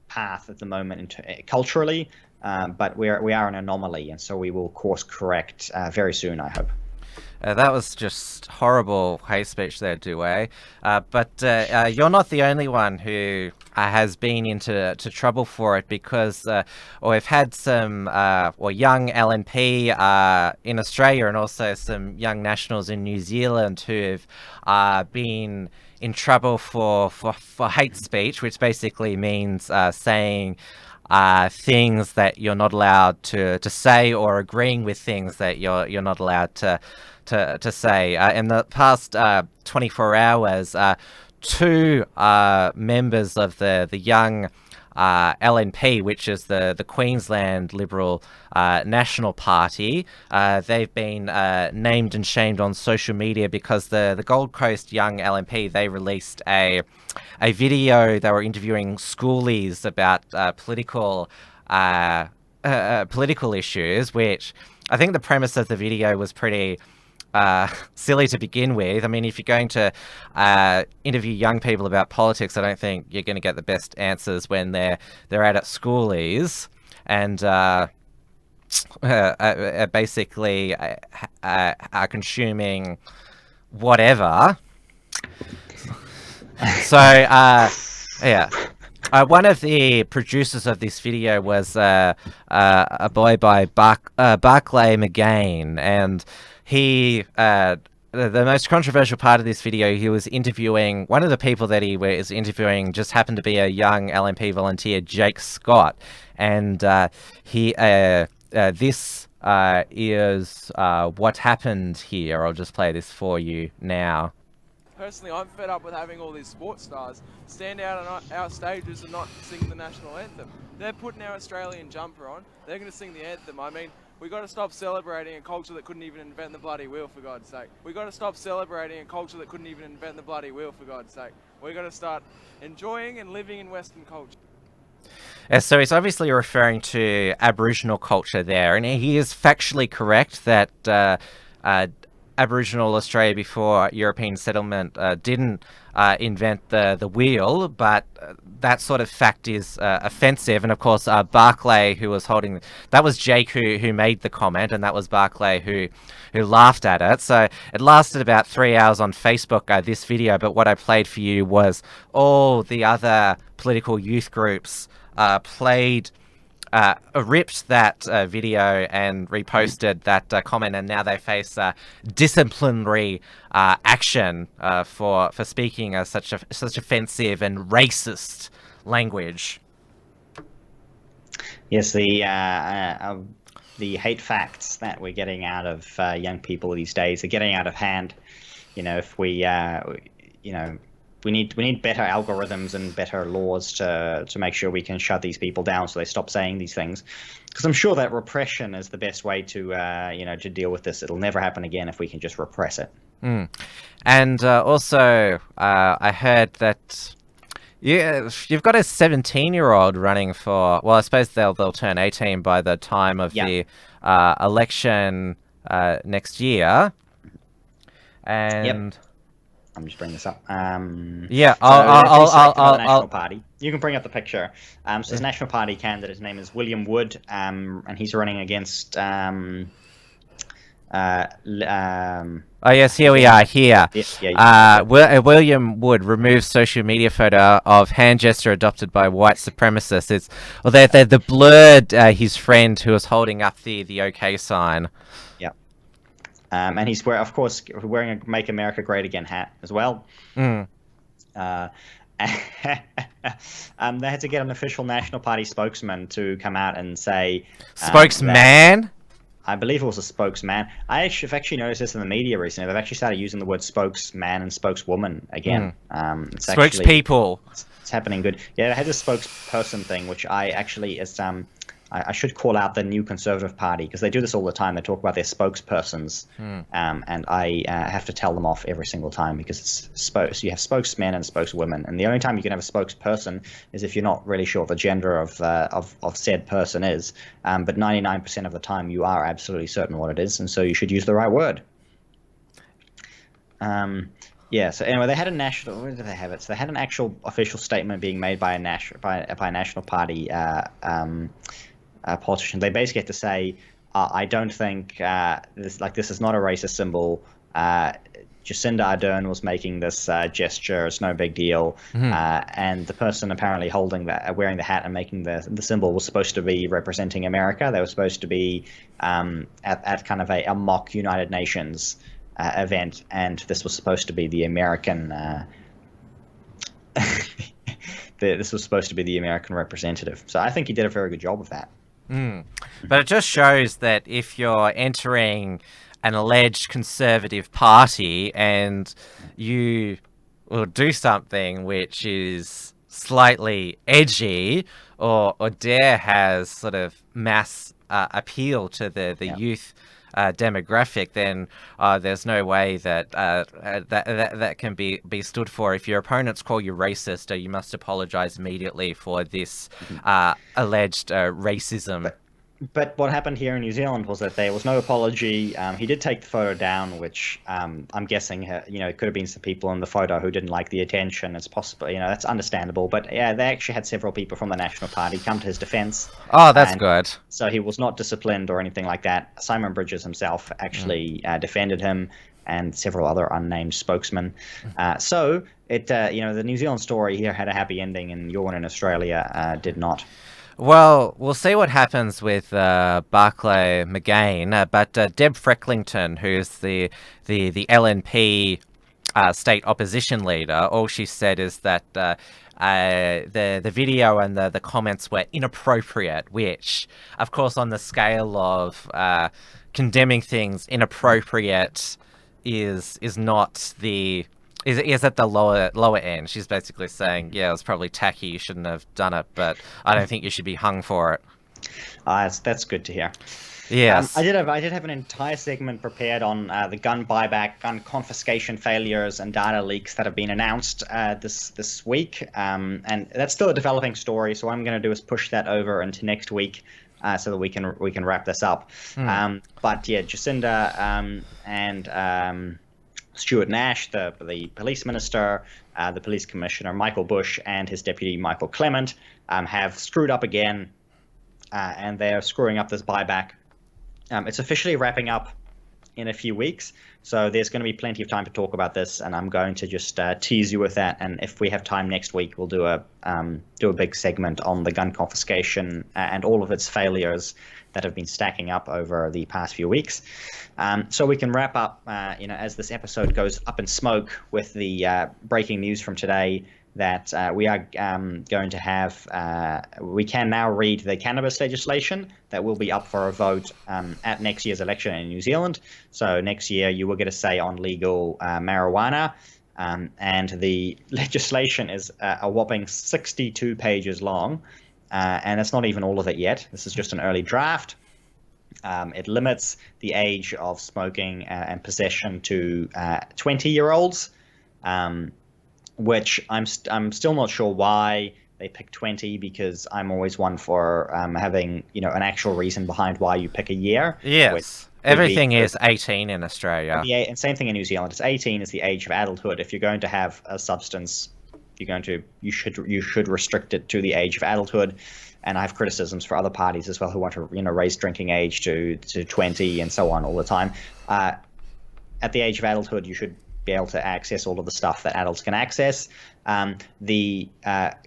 path at the moment culturally. But we are an anomaly, and so we will course correct very soon, I hope. That was just horrible hate speech there, Dieuwe. But you're not the only one who has been into trouble for it, because we've had some young LNP in Australia, and also some young nationals in New Zealand who've been in trouble for hate speech, which basically means saying things that you're not allowed to say, or agreeing with things that you're not allowed to say. In the past 24 hours, 2 members of the young LNP, which is the Queensland Liberal National Party, they've been named and shamed on social media because the Gold Coast Young LNP, they released a video. They were interviewing schoolies about political issues, which I think the premise of the video was pretty silly to begin with. I mean, if you're going to interview young people about politics, I don't think you're going to get the best answers when they're out at schoolies and basically are consuming whatever. So yeah. One of the producers of this video was a boy by Barclay McGain, and he, the most controversial part of this video, he was interviewing, one of the people that he was interviewing just happened to be a young LNP volunteer, Jake Scott, and this is what happened here. I'll just play this for you now. Personally, I'm fed up with having all these sports stars stand out on our stages and not sing the national anthem. They're putting our Australian jumper on. They're going to sing the anthem. I mean, we got to stop celebrating a culture that couldn't even invent the bloody wheel, for God's sake. We got to stop celebrating a culture that couldn't even invent the bloody wheel, for God's sake. We got to start enjoying and living in Western culture. So he's obviously referring to Aboriginal culture there, and he is factually correct that Aboriginal Australia before European settlement didn't invent the wheel, but that sort of fact is offensive. And of course, Barclay, who was holding, that was Jake who made the comment, and that was Barclay who laughed at it. So it lasted about 3 hours on Facebook, this video, but what I played for you was all the other political youth groups ripped that video and reposted that comment, and now they face disciplinary action for speaking such offensive and racist language. Yes, the hate facts that we're getting out of young people these days are getting out of hand. If we we need better algorithms and better laws to make sure we can shut these people down so they stop saying these things. Because I'm sure that repression is the best way to to deal with this. It'll never happen again if we can just repress it. And also, I heard that you've got a 17-year-old running for. Well, I suppose they'll turn 18 by the time of the election next year. And. I'm just bringing this up. I'll National Party. You can bring up the picture. So his National Party candidate, his name is William Wood, and he's running against. Oh yes, here we are. Here, William Wood removes social media photo of hand gesture adopted by white supremacists. They blurred his friend who was holding up the OK sign. And he's wearing a "Make America Great Again" hat as well. They had to get an official National Party spokesman to come out and say... Spokesman? I believe it was a spokesman. I've actually noticed this in the media recently. They've actually started using the word spokesman and spokeswoman again. Spokespeople. It's happening good. Yeah, it had this spokesperson thing, which I actually is... I should call out the New Conservative Party, because they do this all the time. They talk about their spokespersons, and I have to tell them off every single time, because so you have spokesmen and spokeswomen, and the only time you can have a spokesperson is if you're not really sure what the gender of said person is. But 99% of the time, you are absolutely certain what it is, and so you should use the right word. So anyway, they had a national. Where did they have it? So they had an actual official statement being made by a National Party politician. They basically had to say, I don't think this is not a racist symbol. Jacinda Ardern was making this gesture. It's no big deal. And the person apparently wearing the hat and making the symbol was supposed to be representing America. They were supposed to be at kind of a mock United Nations event, and this was supposed to be the American. This was supposed to be the American representative. So I think he did a very good job of that. But it just shows that if you're entering an alleged conservative party and you will do something which is slightly edgy or dare has sort of mass appeal to the youth demographic, then there's no way that that can be stood for. If your opponents call you racist, you must apologize immediately for this alleged racism. But what happened here in New Zealand was that there was no apology. He did take the photo down, which I'm guessing, it could have been some people in the photo who didn't like the attention. It's possible, that's understandable. But yeah, they actually had several people from the National Party come to his defense. Oh, that's good. So he was not disciplined or anything like that. Simon Bridges himself actually defended him, and several other unnamed spokesmen. So it, the New Zealand story here had a happy ending, and your one in Australia did not. Well, we'll see what happens with Barclay McGain, but Deb Frecklington, who's the LNP state opposition leader, all she said is that the video and the comments were inappropriate, which, of course, on the scale of condemning things, inappropriate is not the... Is at the lower end. She's basically saying, yeah, it was probably tacky, you shouldn't have done it, but I don't think you should be hung for it. That's good to hear. Yes. I did have an entire segment prepared on the gun buyback, gun confiscation failures, and data leaks that have been announced this week. And that's still a developing story. So what I'm going to do is push that over into next week, so that we can wrap this up. But yeah, Jacinda and Stuart Nash, the police minister, the police commissioner Michael Bush, and his deputy Michael Clement have screwed up again, and they're screwing up this buyback. It's officially wrapping up in a few weeks, so there's going to be plenty of time to talk about this, and I'm going to just tease you with that. And if we have time next week, we'll do a big segment on the gun confiscation and all of its failures that have been stacking up over the past few weeks. So we can wrap up, as this episode goes up in smoke with the breaking news from today that we are going to have, we can now read the cannabis legislation that will be up for a vote at next year's election in New Zealand. So next year you will get a say on legal marijuana. And the legislation is a whopping 62 pages long. And it's not even all of it yet. This is just an early draft. It limits the age of smoking and possession to 20-year-olds. Which I'm still not sure why they pick 20, because I'm always one for having an actual reason behind why you pick a year. Yes, everything is 18 in Australia. Yeah, and same thing in New Zealand. It's 18 is the age of adulthood. If you're going to have a substance, you should restrict it to the age of adulthood. And I have criticisms for other parties as well who want to raise drinking age to 20 and so on all the time. At the age of adulthood, you should be able to access all of the stuff that adults can access. The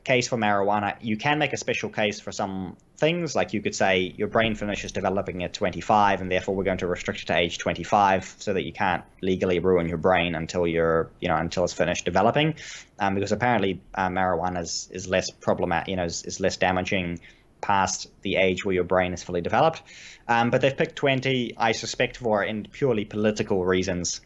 case for marijuana, you can make a special case for some things, like you could say your brain finishes developing at 25, and therefore we're going to restrict it to age 25 so that you can't legally ruin your brain until until it's finished developing, because apparently marijuana is less problematic, is less damaging past the age where your brain is fully developed. But they've picked 20, I suspect, for in purely political reasons.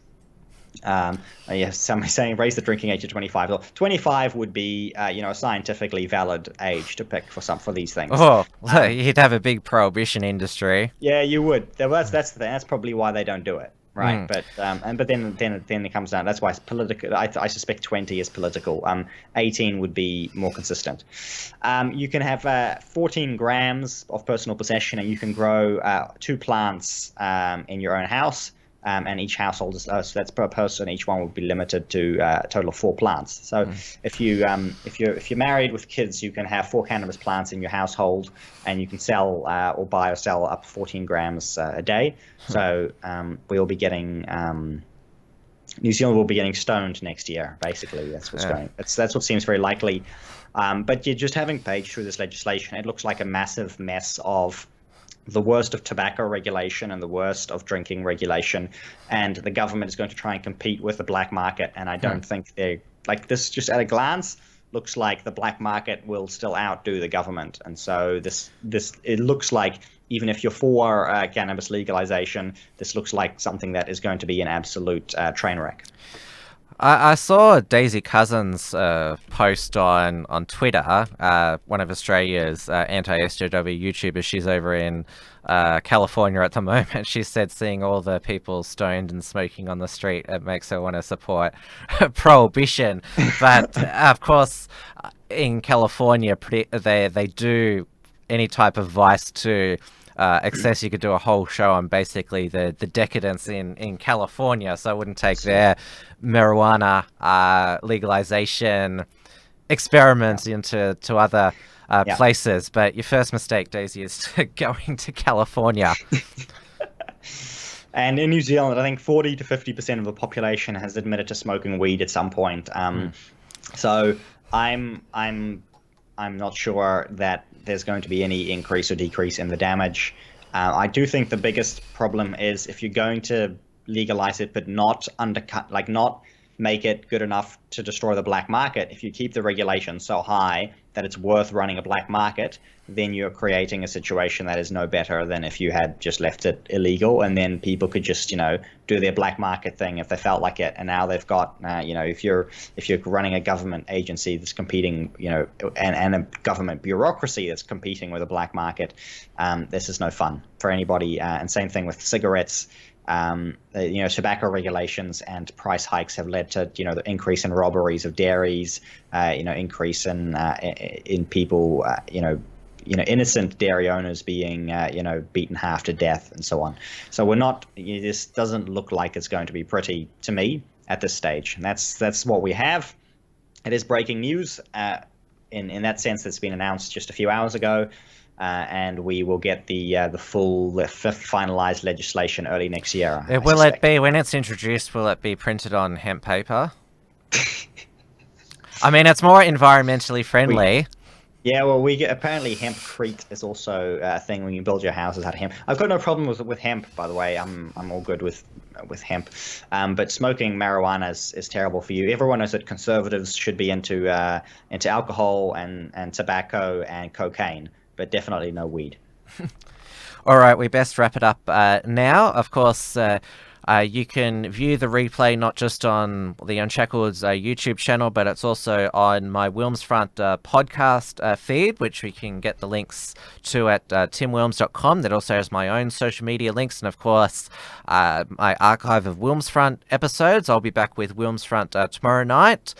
Somebody saying raise the drinking age to 25. Well, 25 would be, a scientifically valid age to pick for these things. Oh, you'd have a big prohibition industry. Yeah, you would. That's the thing. That's probably why they don't do it, right? But then it comes down. That's why it's political. I suspect 20 is political. 18 would be more consistent. You can have 14 grams of personal possession, and you can grow 2 plants in your own house. And each household is so that's per person. Each one would be limited to a total of 4 plants. So if you're married with kids, you can have 4 cannabis plants in your household, and you can sell or buy or sell up to 14 grams a day. So we'll be getting New Zealand will be getting stoned next year. Basically, that's what's going. That's what seems very likely. But you're just having paged through this legislation. It looks like a massive mess of the worst of tobacco regulation and the worst of drinking regulation, and the government is going to try and compete with the black market. And I don't think they're like this. Just at a glance, looks like the black market will still outdo the government. And so it looks like even if you're for cannabis legalization, this looks like something that is going to be an absolute train wreck. I saw Daisy Cousins' post on Twitter, one of Australia's anti-SJW YouTubers. She's over in California at the moment. She said seeing all the people stoned and smoking on the street, it makes her want to support prohibition. But of course, in California, they do any type of vice to excess. You could do a whole show on basically the decadence in California, so I wouldn't take their marijuana legalization experiments into other places. But your first mistake, Daisy, is going to California. And in New Zealand, I think 40 to 50% of the population has admitted to smoking weed at some point. So I'm not sure that there's going to be any increase or decrease in the damage. I do think the biggest problem is if you're going to legalize it but not undercut, like not make it good enough to destroy the black market. If you keep the regulations so high that it's worth running a black market, then you're creating a situation that is no better than if you had just left it illegal, and then people could just, do their black market thing if they felt like it. And now they've got, if you're running a government agency that's competing, and a government bureaucracy that's competing with a black market, this is no fun for anybody. And same thing with cigarettes. Tobacco regulations and price hikes have led to, the increase in robberies of dairies, increase in people, innocent dairy owners being, beaten half to death and so on. So this doesn't look like it's going to be pretty to me at this stage. And that's what we have. It is breaking news in that sense. That's been announced just a few hours ago. And we will get the full finalized legislation early next year. Will it be, when it's introduced, will it be printed on hemp paper? I mean, it's more environmentally friendly. Apparently hempcrete is also a thing when you build your houses out of hemp. I've got no problem with hemp, by the way. I'm all good with hemp. But smoking marijuana is terrible for you. Everyone knows that conservatives should be into alcohol and tobacco and cocaine, but definitely no weed. All right, we best wrap it up now. Of course, you can view the replay not just on the Unshackled's YouTube channel, but it's also on my Wilmsfront podcast feed, which we can get the links to at timwilms.com. That also has my own social media links, and of course, my archive of Wilmsfront episodes. I'll be back with Wilmsfront tomorrow night,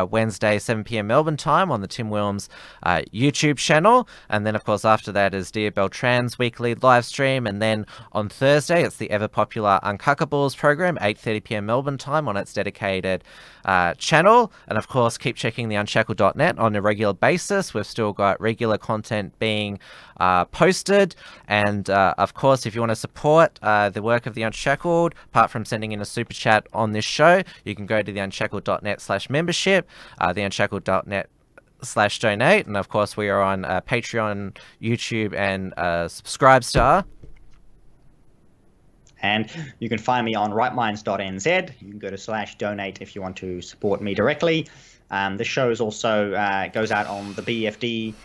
Wednesday, 7 p.m. Melbourne time on the Tim Wilms YouTube channel. And then, of course, after that is Dieuwe Trans weekly live stream. And then on Thursday, it's the ever-popular Uncackables program, 8:30 p.m. Melbourne time on its dedicated channel. And, of course, keep checking the unshackled.net on a regular basis. We've still got regular content being posted. And, of course, if you want to support the work of the Unshackled, apart from sending in a super chat on this show, you can go to the unshackled.net/membership, the unshackled.net/donate. And, of course, we are on Patreon, YouTube, and Subscribestar. And you can find me on rightminds.nz. You can go to /donate if you want to support me directly. The show is also goes out on the bfd.co.nz.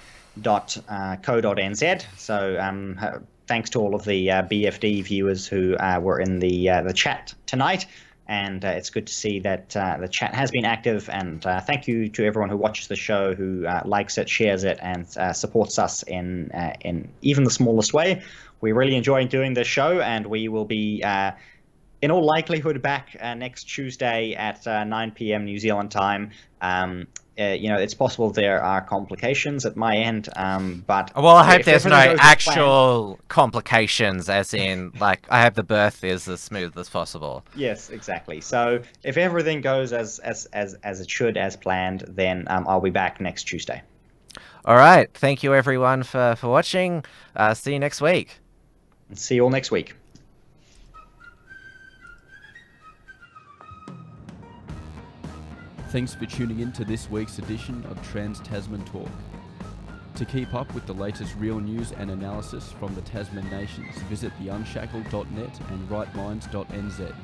So thanks to all of the BFD viewers who were in the chat tonight. And it's good to see that the chat has been active. And thank you to everyone who watches the show, who likes it, shares it, and supports us in even the smallest way. We really enjoy doing this show, and we will be, in all likelihood, back next Tuesday at 9 p.m. New Zealand time. It's possible there are complications at my end, but... Well, I hope there's no actual complications, as in, like, I hope the birth is as smooth as possible. Yes, exactly. So if everything goes as it should, as planned, then I'll be back next Tuesday. All right. Thank you, everyone, for watching. See you next week. See you all next week. Thanks for tuning in to this week's edition of Trans Tasman Talk. To keep up with the latest real news and analysis from the Tasman nations, visit the unshackled.net and rightminds.nz.